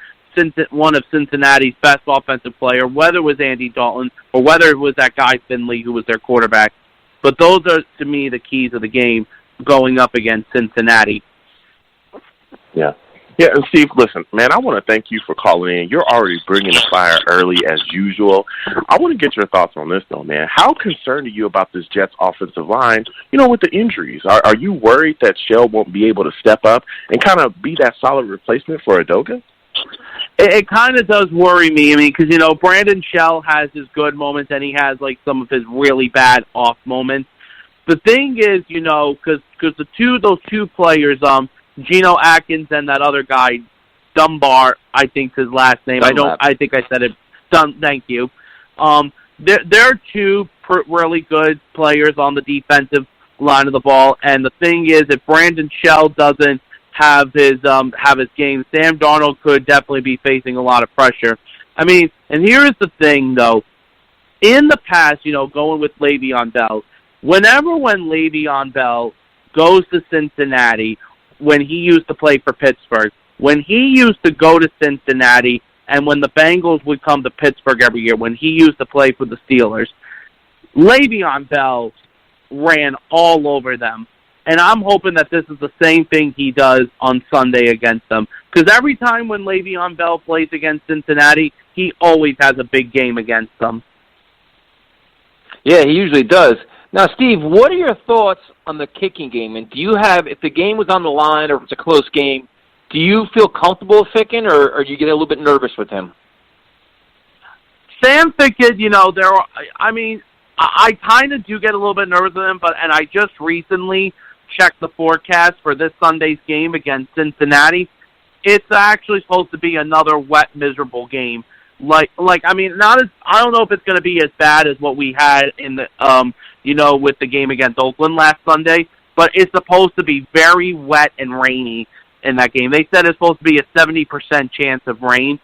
one of Cincinnati's best offensive player, whether it was Andy Dalton or whether it was that guy Finley who was their quarterback. But those are, to me, the keys of the game going up against Cincinnati. Yeah. Yeah, and Steve, listen, man, I want to thank you for calling in. You're already bringing the fire early as usual. I want to get your thoughts on this, though, man. How concerned are you about this Jets offensive line, with the injuries? Are you worried that Shell won't be able to step up and kind of be that solid replacement for Udoka? It kind of does worry me. Because, Brandon Shell has his good moments and he has, some of his really bad off moments. The thing is, because those two players, Geno Atkins and that other guy, Dunbar, I think's his last name. I think I said it. Thank you. They're 2 really good players on the defensive line of the ball. And the thing is, if Brandon Shell doesn't have his game, Sam Darnold could definitely be facing a lot of pressure. And here's the thing, though. In the past, going with Le'Veon Bell, when Le'Veon Bell goes to Cincinnati, when he used to play for Pittsburgh, when he used to go to Cincinnati, and when the Bengals would come to Pittsburgh every year, when he used to play for the Steelers, Le'Veon Bell ran all over them. And I'm hoping that this is the same thing he does on Sunday against them. Because every time when Le'Veon Bell plays against Cincinnati, he always has a big game against them. Yeah, he usually does. Now, Steve, what are your thoughts on the kicking game? And do you have, if the game was on the line or if it's a close game, do you feel comfortable with Ficken, or do you get a little bit nervous with him? Sam Ficken, I kind of do get a little bit nervous with him, and I just recently checked the forecast for this Sunday's game against Cincinnati. It's actually supposed to be another wet, miserable game. I mean, I don't know if it's going to be as bad as what we had in the, with the game against Oakland last Sunday, but it's supposed to be very wet and rainy in that game. They said it's supposed to be a 70% chance of rain.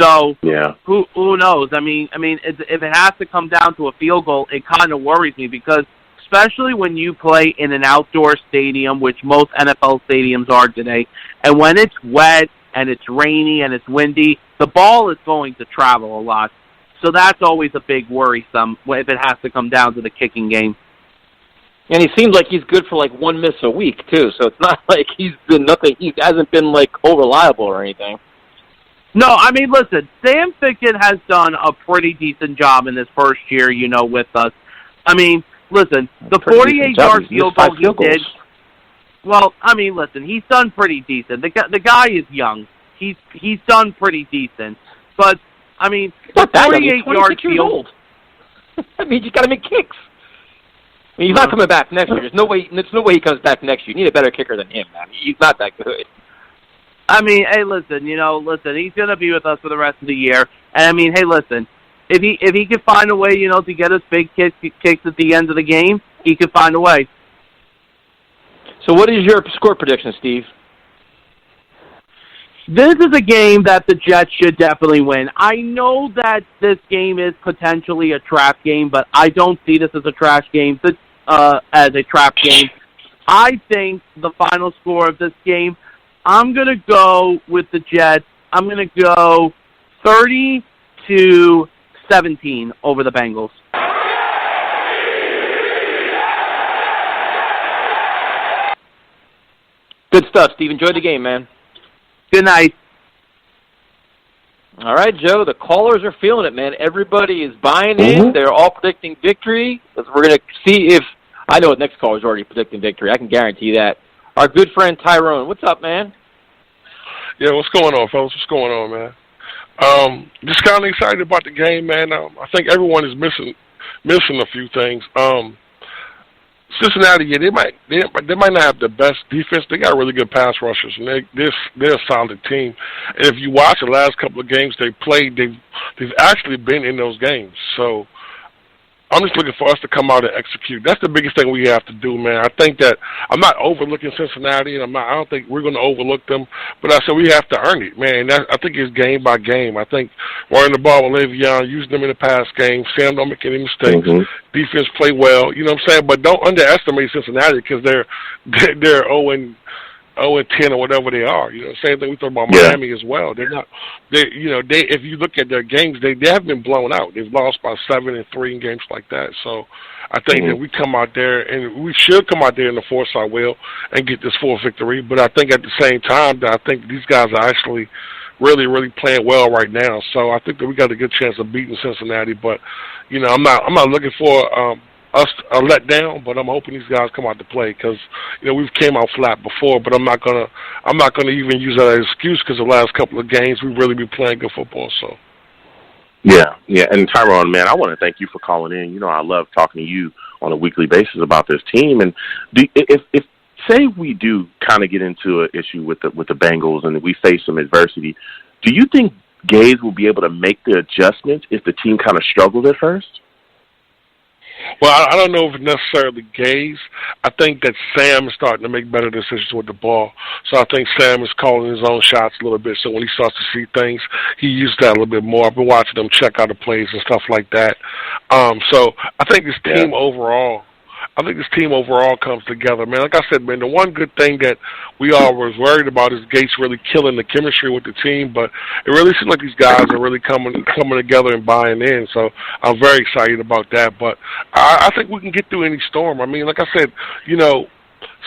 So yeah, who knows? I mean, if it has to come down to a field goal, it kind of worries me because especially when you play in an outdoor stadium, which most NFL stadiums are today, and when it's wet and it's rainy and it's windy, the ball is going to travel a lot. So that's always a big worrisome if it has to come down to the kicking game. And he seems like he's good for like one miss a week too. So it's not like he's been nothing. He hasn't been like unreliable or anything. No, I mean, listen, Sam Ficken has done a pretty decent job in his first year, with us. I mean, listen, the 48-yard field goal he did. Well, I mean, listen, he's done pretty decent. The guy is young. He's done pretty decent. But I mean, the 48-yard field goal. I mean, you got to make kicks. I mean, he's not coming back next year. There's no way he comes back next year. You need a better kicker than him, man. He's not that good. I mean, hey, listen, he's going to be with us for the rest of the year. And I mean, hey, listen, if he can find a way, to get us big kicks at the end of the game, he can find a way. So what is your score prediction, Steve? This is a game that the Jets should definitely win. I know that this game is potentially a trap game, but I don't see this as a trash game, as a trap game. I think the final score of this game, I'm going to go with the Jets. I'm going to go 30-17 over the Bengals. Good stuff, Steve. Enjoy the game, man. Good night. All right, Joe, the callers are feeling it, man. Everybody is buying in. They're all predicting victory. We're going to see if – I know the next caller is already predicting victory. I can guarantee that. Our good friend Tyrone. What's up, man? Yeah, what's going on, fellas? What's going on, man? Just kind of excited about the game, man. I think everyone is missing a few things. Cincinnati, yeah, they might not have the best defense. They got really good pass rushers, and they're a solid team. And if you watch the last couple of games they played, they've actually been in those games. So I'm just looking for us to come out and execute. That's the biggest thing we have to do, man. I think that I'm not overlooking Cincinnati, and I don't think we're going to overlook them. But I said we have to earn it, man. I think it's game by game. I think running the ball with Le'Veon, using them in the pass game, Sam don't make any mistakes. Defense play well, you know what I'm saying? But don't underestimate Cincinnati because they're 0-10 or whatever they are. You know, same thing we talk about Miami as well. They're not. If you look at their games, they haven't been blown out. They've lost by 7 and 3 in games like that. So I think that we come out there, and we should come out there and enforce our will and get this full victory. But I think at the same time that I think these guys are actually really, really playing well right now. So I think that we got a good chance of beating Cincinnati. But I'm not looking for us a letdown, but I'm hoping these guys come out to play because we've came out flat before. But I'm not gonna even use that as an excuse because the last couple of games we've really been playing good football. So. Yeah, and Tyrone, man, I want to thank you for calling in. I love talking to you on a weekly basis about this team. And if say we do kind of get into an issue with the Bengals and we face some adversity, do you think Gaze will be able to make the adjustments if the team kind of struggled at first? Well, I don't know if it's necessarily Gaze. I think that Sam is starting to make better decisions with the ball. So I think Sam is calling his own shots a little bit. So when he starts to see things, he uses that a little bit more. I've been watching them check out the plays and stuff like that. So I think this team overall comes together, man. Like I said, man, the one good thing that we all was worried about is Gates really killing the chemistry with the team, but it really seems like these guys are really coming together and buying in. So I'm very excited about that. But I think we can get through any storm. I mean, like I said,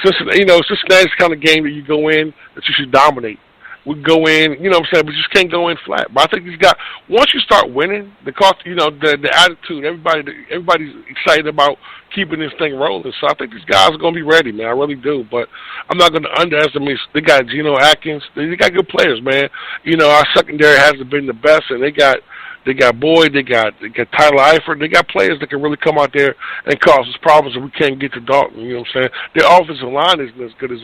Cincinnati's the kind of game that you go in that you should dominate. We go in, but you just can't go in flat. But I think these guys, once you start winning, the attitude, everybody's excited about keeping this thing rolling. So I think these guys are going to be ready, man. I really do. But I'm not going to underestimate. They got Geno Atkins. They got good players, man. Our secondary hasn't been the best, and they got They got Boyd. They got Tyler Eifert. They got players that can really come out there and cause us problems if we can't get to Dalton. You know what I'm saying? Their offensive line isn't as good as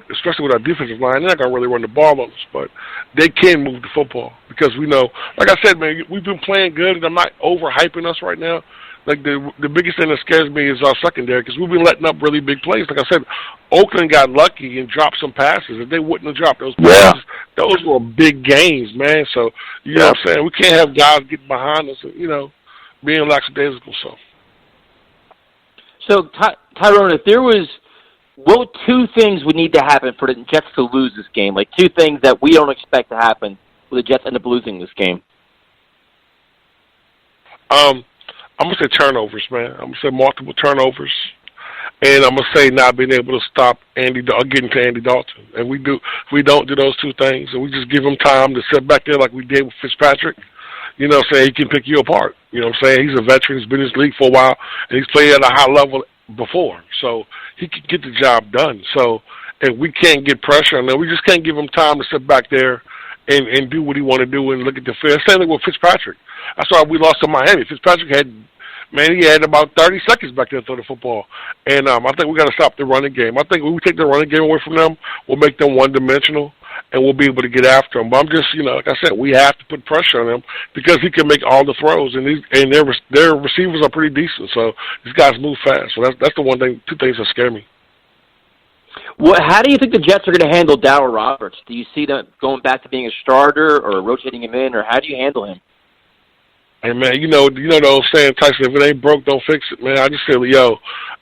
especially with our defensive line. They're not going to really run the ball on us, but they can move the football because we know, like I said, man, we've been playing good, and I'm not overhyping us right now. Like, the biggest thing that scares me is our secondary because we've been letting up really big plays. Like I said, Oakland got lucky and dropped some passes. If they wouldn't have dropped those passes, those were big games, man. So, you know what I'm saying? We can't have guys getting behind us, you know, being lackadaisical. So, Tyrone, if there was, what two things would need to happen for the Jets to lose this game? Like, two things that we don't expect to happen for the Jets end up losing this game. I'm going to say turnovers, man. I'm going to say multiple turnovers. And I'm going to say not being able to stop getting to Andy Dalton. And we don't do those two things, and we just give him time to sit back there like we did with Fitzpatrick, you know what I'm saying, he can pick you apart. You know what I'm saying? He's a veteran. He's been in this league for a while, and he's played at a high level before. So he can get the job done. So if we can't get pressure on him, we just can't give him time to sit back there and do what he want to do and look at the field. Same thing with Fitzpatrick. That's why we lost to Miami. Fitzpatrick had about 30 seconds back there to throw the football. And I think we got to stop the running game. I think when we take the running game away from them, we'll make them one-dimensional, and we'll be able to get after them. But I'm just, you know, like I said, we have to put pressure on him because he can make all the throws, and their receivers are pretty decent. So these guys move fast. So that's the two things that scare me. Well, how do you think the Jets are going to handle Darryl Roberts? Do you see them going back to being a starter or rotating him in, or how do you handle him? Hey, man, you know the old saying, Tyson, if it ain't broke, don't fix it, man. I just feel,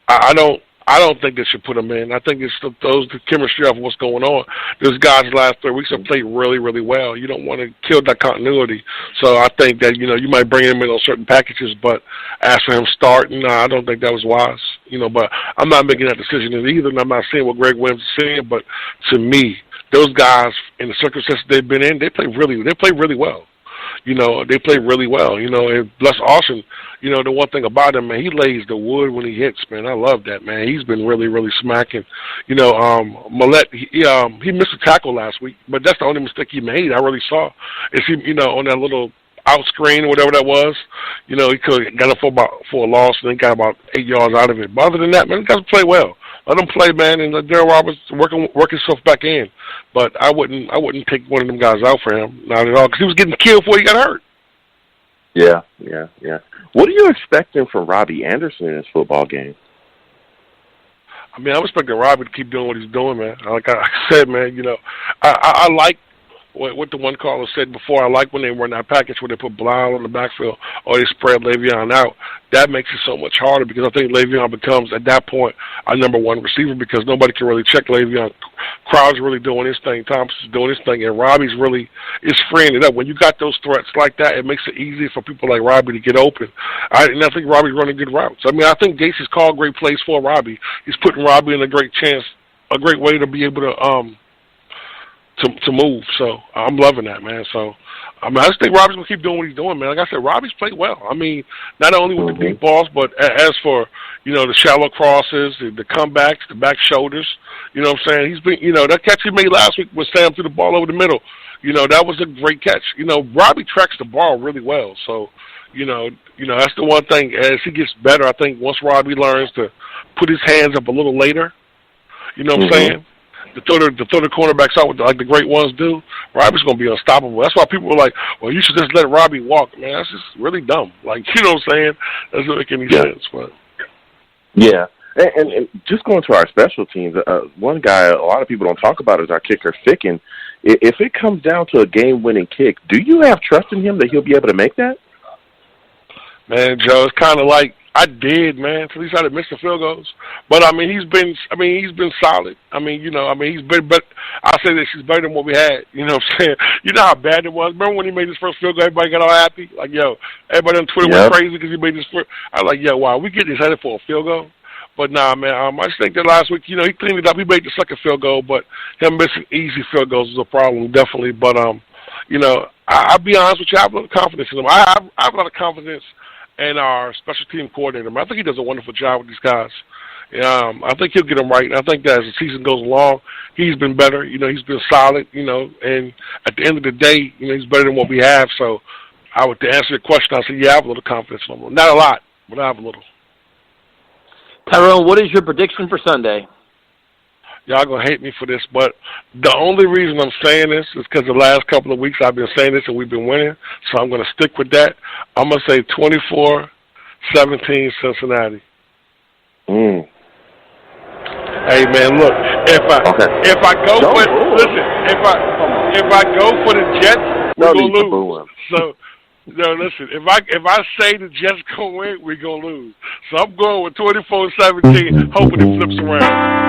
I don't think they should put him in. I think it's throws the chemistry of what's going on. Those guys the last 3 weeks have played really, really well. You don't want to kill that continuity. So I think that, you know, you might bring him in on certain packages, but as for him starting, I don't think that was wise. You know, but I'm not making that decision either, and I'm not saying what Greg Williams is saying, but to me, those guys, in the circumstances they've been in, they play really well. You know, they play really well. You know, and bless Austin, you know, the one thing about him, man, he lays the wood when he hits, man. I love that, man. He's been really, really smacking. You know, Millette, he missed a tackle last week, but that's the only mistake he made I really saw. Is he, you know, on that little out screen or whatever that was, you know, he could have got it for a loss and then got about 8 yards out of it. But other than that, man, he got to play well. Let him play, man, and let Darryl Roberts work himself back in. But I wouldn't take one of them guys out for him, not at all, because he was getting killed before he got hurt. Yeah. What are you expecting from Robbie Anderson in this football game? I mean, I'm expecting Robbie to keep doing what he's doing, man. Like I said, man, you know, I like what the one caller said before. I like when they run that package where they put Blau on the backfield or they spread Le'Veon out. That makes it so much harder because I think Le'Veon becomes, at that point, our number one receiver because nobody can really check Le'Veon. Crowd's really doing his thing. Thompson's doing his thing. And Robbie's really is freeing it up. When you got those threats like that, it makes it easier for people like Robbie to get open. And I think Robbie's running good routes. I mean, I think Gates has called great plays for Robbie. He's putting Robbie in a great way to be able to move. So I'm loving that, man. So I mean, I just think Robbie's gonna keep doing what he's doing, man. Like I said, Robbie's played well. I mean, not only with the deep balls, but as for, you know, the shallow crosses, the comebacks, the back shoulders. You know what I'm saying? He's been, you know, that catch he made last week was Sam threw the ball over the middle. You know, that was a great catch. You know, Robbie tracks the ball really well. So, you know, that's the one thing. As he gets better, I think once Robbie learns to put his hands up a little later, you know what I'm saying? To throw the cornerbacks out like the great ones do, Robbie's going to be unstoppable. That's why people are like, well, you should just let Robbie walk. Man, that's just really dumb. Like, you know what I'm saying? That doesn't make any sense. But yeah. And just going to our special teams, one guy a lot of people don't talk about is our kicker, Ficken. If it comes down to a game-winning kick, do you have trust in him that he'll be able to make that? Man, Joe, it's kind of like, I did, man. At least I didn't miss the field goals. But he's been solid. He's been, but I'll say this, he's better than what we had. You know what I'm saying? You know how bad it was. Remember when he made his first field goal, everybody got all happy? Like, yo, everybody on Twitter went crazy because he made his first. I was like, yo, wow, we get this headed for a field goal. But nah, man, I just think that last week, you know, he cleaned it up. He made the second field goal, but him missing easy field goals is a problem, definitely. But, you know, I'll be honest with you, I have a lot of confidence in him. I have a lot of confidence in our special team coordinator. I think he does a wonderful job with these guys. I think he'll get them right. And I think that as the season goes along, he's been better. You know, he's been solid, you know, and at the end of the day, you know, he's better than what we have. So I would, to answer your question, I say, yeah, I have a little confidence level. Not a lot, but I have a little. Tyrone, what is your prediction for Sunday? Y'all going to hate me for this, but the only reason I'm saying this is because the last couple of weeks I've been saying this and we've been winning, so I'm going to stick with that. I'm going to say 24-17 Cincinnati. Hey, man, look, if I go for the Jets, we're going to lose. So, no, listen, if I say the Jets going to win, we're going to lose. So I'm going with 24-17, hoping it flips around.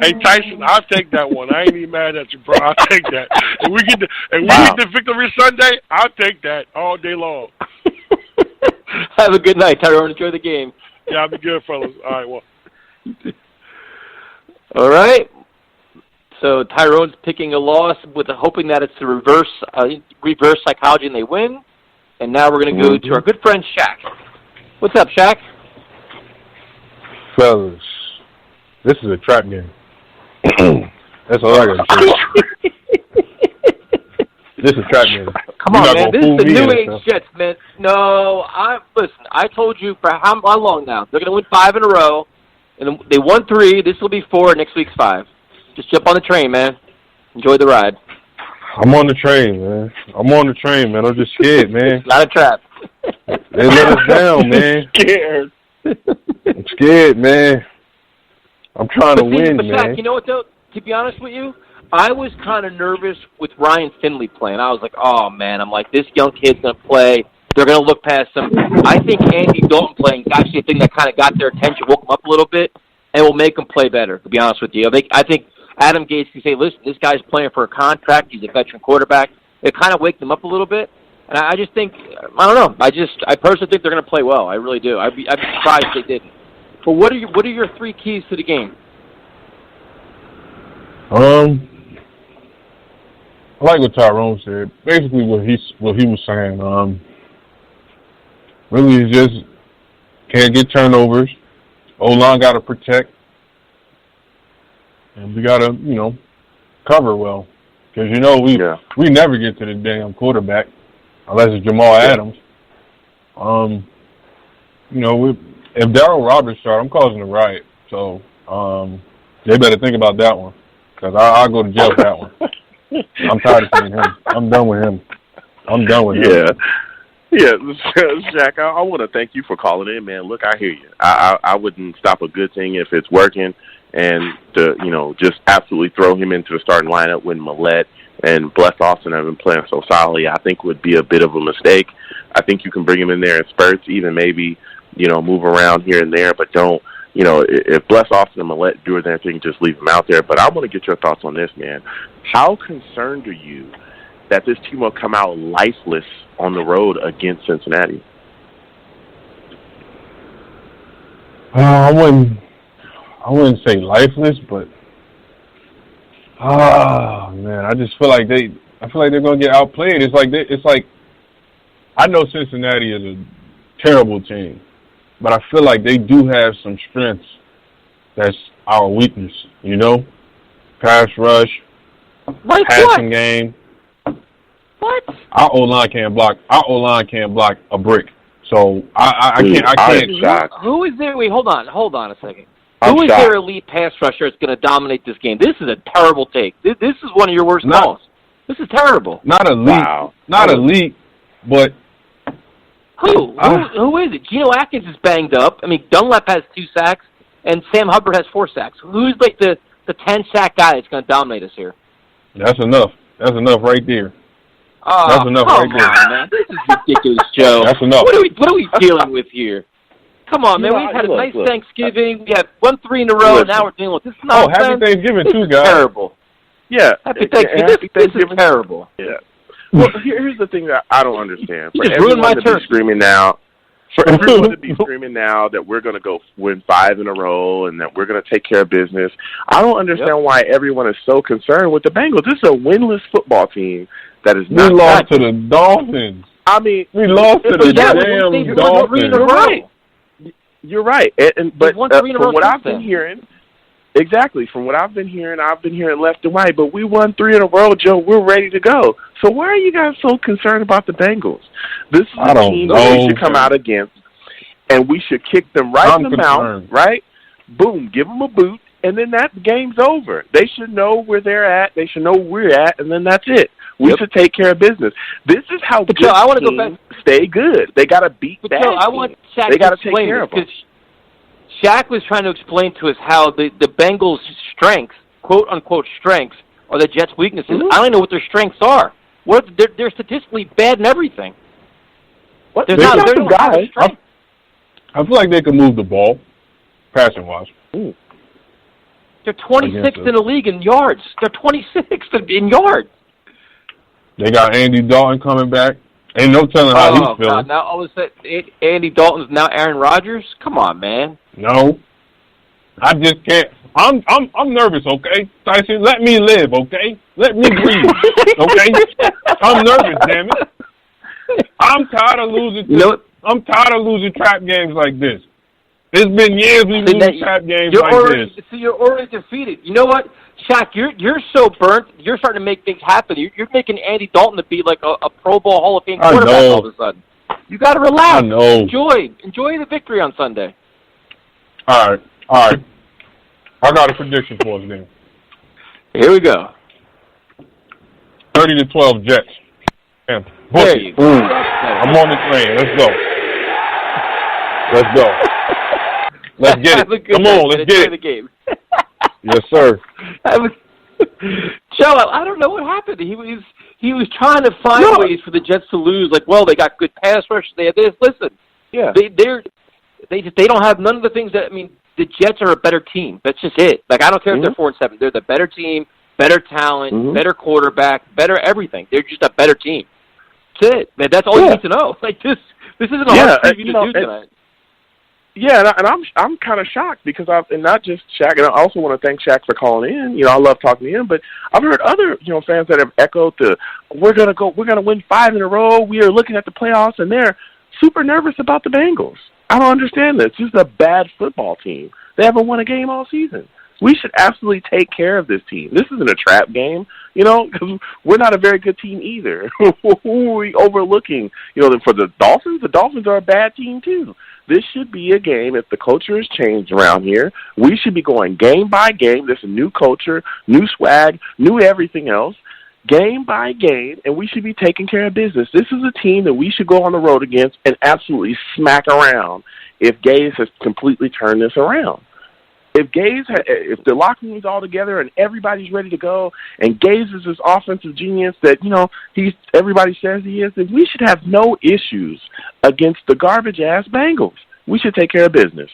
Hey, Tyson, I'll take that one. I ain't even mad at you, bro. I'll take that. If we get the victory Sunday, I'll take that all day long. Have a good night, Tyrone. Enjoy the game. Yeah, I'll be good, fellas. All right, well. All right. So Tyrone's picking a loss with hoping that it's the reverse psychology and they win. And now we're going to go to our good friend Shaq. What's up, Shaq? Fellas, this is a trap game. That's all I got to say. This is a trap game. Come on, man. This is the New Age Jets, man. No, listen, I told you for how long now? They're going to win 5 in a row. And they won 3. This will be 4. Next week's 5. Just jump on the train, man. Enjoy the ride. I'm on the train, man. I'm just scared, man. It's not a trap. They let us down, man. Scared. I'm scared, man. I'm trying to win, man. Shaq, you know what, though? To be honest with you, I was kind of nervous with Ryan Finley playing. I was like, oh, man. I'm like, this young kid's going to play. They're going to look past him. I think Andy Dalton playing is actually a thing that kind of got their attention, woke them up a little bit, and will make them play better, to be honest with you. I think Adam Gase can say, listen, this guy's playing for a contract. He's a veteran quarterback. It kind of waked them up a little bit. And I just think, I don't know. I personally think they're going to play well. I really do. I'd be surprised if they didn't. But what are your 3 keys to the game? I like what Tyrone said. Basically, what he was saying. Really, is just can't get turnovers. O-line got to protect, and we got to cover well, because we never get to the damn quarterback unless it's Jamal Adams. If Darryl Roberts starts, I'm causing a riot. So they better think about that one, because I'll go to jail for that one. I'm tired of seeing him. I'm done with him. Yeah, Shaq, I want to thank you for calling in, man. Look, I hear you. I wouldn't stop a good thing if it's working, and to just absolutely throw him into the starting lineup when Millette and Bless Austin have been playing so solidly, I think would be a bit of a mistake. I think you can bring him in there in spurts, even maybe move around here and there, but don't. If Bless Austin and Millette do their thing, just leave them out there. But I want to get your thoughts on this, man. How concerned are you that this team will come out lifeless on the road against Cincinnati? I wouldn't say lifeless, but man, I just feel like they're gonna get outplayed. It's like I know Cincinnati is a terrible team, but I feel like they do have some strengths that's our weakness. Pass rush, passing game. What? Our O-line can't block. Our O-line can't block a brick. So I can't. Who is there? Wait, hold on a second. Who is their elite pass rusher that's going to dominate this game? This is a terrible take. This is one of your worst calls. This is terrible. Not elite. Wow. Not elite, but who? Who is it? Geno Atkins is banged up. I mean, Dunlap has 2 sacks, and Sam Hubbard has 4 sacks. Who's like the 10-sack guy that's going to dominate us here? That's enough. That's enough right there. That's enough right there. Come on, man. This is ridiculous, Joe. That's enough. What are we dealing with here? Come on, man. We've had a nice Thanksgiving. We have won 3 in a row, and now we're dealing with this nonsense. Happy Thanksgiving, too, guys. Terrible. Yeah. Happy Thanksgiving. This is terrible. Yeah. Well, here's the thing that I don't understand. You just ruined my turn. For everyone to be screaming now that we're going to go win 5 in a row and that we're going to take care of business, I don't understand why everyone is so concerned with the Bengals. This is a winless football team that is not. We lost to the Dolphins. I mean, we lost to the damn Dolphins. You're right. But from what I've been hearing, Exactly. From what I've been hearing left and right, but we won 3 in a row, Joe. We're ready to go. So why are you guys so concerned about the Bengals? This is a team that we should come out against, and we should kick them right in the mouth, right? Boom, give them a boot, and then that game's over. They should know where they're at. They should know where we're at, and then that's it. We should take care of business. This is how good teams stay good. They got to beat bad teams. I want Shaq they got to take take care of them. Shaq was trying to explain to us how the Bengals' strengths, quote-unquote strengths, are the Jets' weaknesses. Mm-hmm. I don't know what their strengths are. They're statistically bad in everything. What? They're not some guys. I feel like they can move the ball, passing-wise. They're 26th in the league in yards. They're 26th in yards. They got Andy Dalton coming back. Ain't no telling how he's feeling. God, now all of a sudden, Andy Dalton's now Aaron Rodgers? Come on, man. No. I just can't. I'm nervous, okay? Tyson, let me live, okay? Let me breathe, okay? I'm nervous, damn it. I'm tired of losing. I'm tired of losing trap games like this. It's been years we lose trap games like this. So you're already defeated. You know what, Shaq? You're so burnt. You're starting to make things happen. You're making Andy Dalton to be like a Pro Bowl Hall of Fame quarterback all of a sudden. You got to relax. I know. Enjoy the victory on Sunday. All right. I got a prediction for us then. Here we go. 30-12 Jets. And there you go. I'm on the train. Let's go. Let's get it. Come on, let's get it. The game. Yes, sir. Joe, I don't know what happened. He was trying to find ways for the Jets to lose. Like, well, they got good pass rush. They have this. Listen, they don't have none of the things that. I mean, the Jets are a better team. That's just it. Like, I don't care if they're 4-7. They're the better team, better talent, better quarterback, better everything. They're just a better team. That's it. Man, that's all you need to know. Like this isn't a hard preview to do tonight. Yeah, and I'm kind of shocked because and not just Shaq, and I also want to thank Shaq for calling in. I love talking to him, but I've heard other fans that have echoed we're gonna win 5 in a row. We are looking at the playoffs, and they're super nervous about the Bengals. I don't understand this. This is a bad football team. They haven't won a game all season. We should absolutely take care of this team. This isn't a trap game, because we're not a very good team either. Who are we overlooking? For the Dolphins are a bad team too. This should be a game. If the culture has changed around here, we should be going game by game. There's a new culture, new swag, new everything else, game by game, and we should be taking care of business. This is a team that we should go on the road against and absolutely smack around if Gaze has completely turned this around. If the locker room's all together and everybody's ready to go, and Gaze is this offensive genius that everybody says he is, then we should have no issues against the garbage ass Bengals. We should take care of business.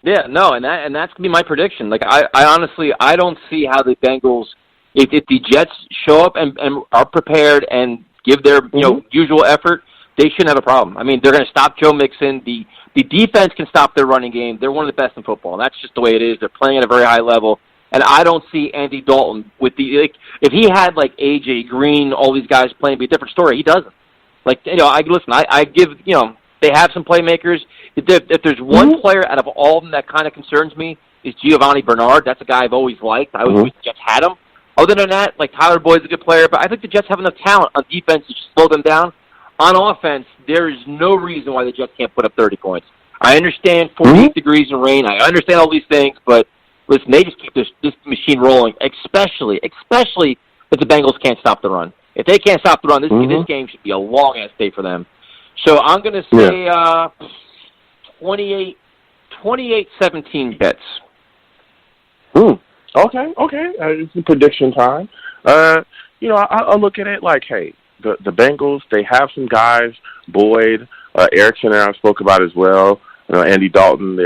Yeah, no, and that's gonna be my prediction. Like I honestly don't see how the Bengals, if the Jets show up and are prepared and give their usual effort, they shouldn't have a problem. I mean, they're going to stop Joe Mixon. The defense can stop their running game. They're one of the best in football, and that's just the way it is. They're playing at a very high level, and I don't see Andy Dalton with if he had like AJ Green, all these guys playing, it'd be a different story. He doesn't. I give they have some playmakers. If there's one player out of all of them that kind of concerns me is Giovanni Bernard. That's a guy I've always liked. I always wish the Jets had him. Other than that, like Tyler Boyd's a good player, but I think the Jets have enough talent on defense to just slow them down. On offense, there is no reason why the Jets can't put up 30 points. I understand 48 degrees and rain. I understand all these things, but listen, they just keep this machine rolling, especially if the Bengals can't stop the run. If they can't stop the run, this game should be a long-ass day for them. So I'm going to say 28-17 Jets. Okay. It's prediction time. I'll look at it like, hey, the Bengals, they have some guys, Boyd, Erickson, I spoke about as well. Andy Dalton,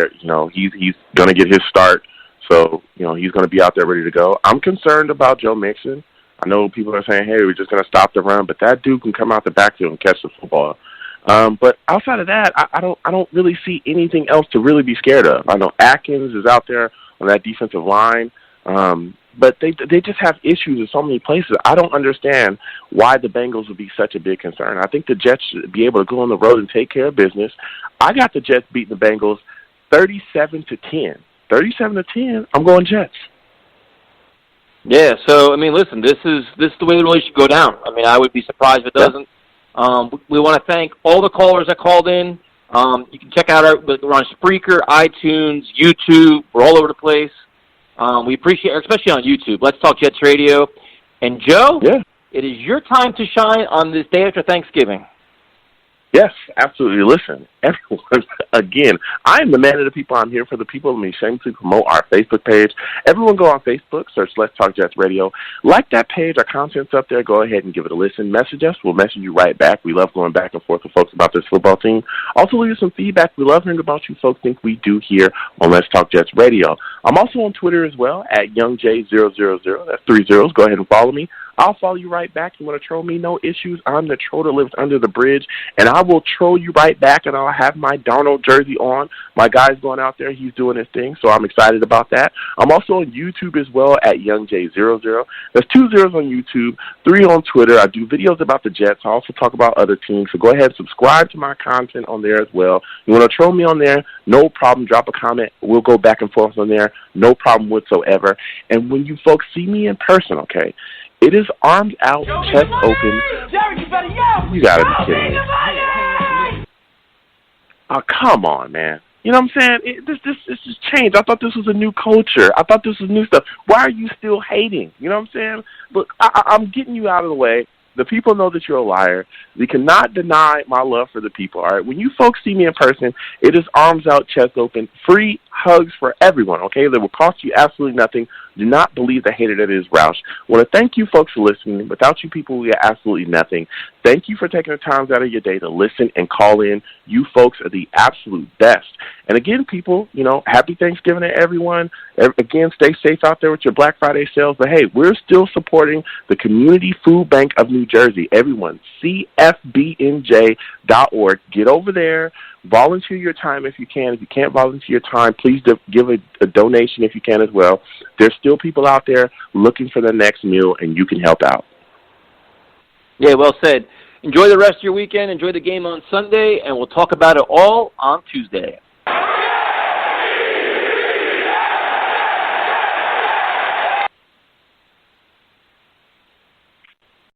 he's going to get his start, so he's going to be out there ready to go. I'm concerned about Joe Mixon. I know people are saying, hey, we're just going to stop the run, but that dude can come out the backfield and catch the football. But outside of that, I don't really see anything else to really be scared of. I know Atkins is out there on that defensive line. But they just have issues in so many places. I don't understand why the Bengals would be such a big concern. I think the Jets should be able to go on the road and take care of business. I got the Jets beating the Bengals 37-10. 37-10, I'm going Jets. Yeah, so, I mean, listen, this is the way the really should go down. I mean, I would be surprised if it doesn't. We want to thank all the callers that called in. You can check out we're on Spreaker, iTunes, YouTube. We're all over the place. We appreciate it, especially on YouTube. Let's Talk Jets Radio. And, Joe, it is your time to shine on this day after Thanksgiving. Yes, absolutely. Listen, everyone, again, I am the man of the people. I'm here for the people. Let me shamelessly promote our Facebook page. Everyone go on Facebook, search Let's Talk Jets Radio. Like that page. Our content's up there. Go ahead and give it a listen. Message us. We'll message you right back. We love going back and forth with folks about this football team. Also, leave us some feedback. We love hearing about you folks think we do here on Let's Talk Jets Radio. I'm also on Twitter as well, at YoungJ000. That's 3 zeros. Go ahead and follow me. I'll follow you right back. You want to troll me? No issues. I'm the troll that lives under the bridge, and I will troll you right back, and I'll have my Darnold jersey on. My guy's going out there. He's doing his thing, so I'm excited about that. I'm also on YouTube as well at YoungJ00. There's 2 zeros on YouTube, 3 on Twitter. I do videos about the Jets. I also talk about other teams, so go ahead and subscribe to my content on there as well. You want to troll me on there? No problem. Drop a comment. We'll go back and forth on there. No problem whatsoever. And when you folks see me in person, okay, it is arms out, chest open. You gotta be kidding me. Oh, come on, man. You know what I'm saying? This just changed. I thought this was a new culture. I thought this was new stuff. Why are you still hating? You know what I'm saying? Look, I'm getting you out of the way. The people know that you're a liar. We cannot deny my love for the people, all right? When you folks see me in person, it is arms out, chest open, free hugs for everyone, okay? That will cost you absolutely nothing. Do not believe the hater that is Roush. I want to thank you folks for listening. Without you people, we are absolutely nothing. Thank you for taking the time out of your day to listen and call in. You folks are the absolute best. And again, people, you know, happy Thanksgiving to everyone. Again, stay safe out there with your Black Friday sales. But, hey, we're still supporting the Community Food Bank of New Jersey. Everyone, CFBNJ.org. Get over there. Volunteer your time if you can. If you can't volunteer your time, please give a donation if you can as well. There's still people out there looking for their next meal, and you can help out. Yeah, well said. Enjoy the rest of your weekend. Enjoy the game on Sunday, and we'll talk about it all on Tuesday.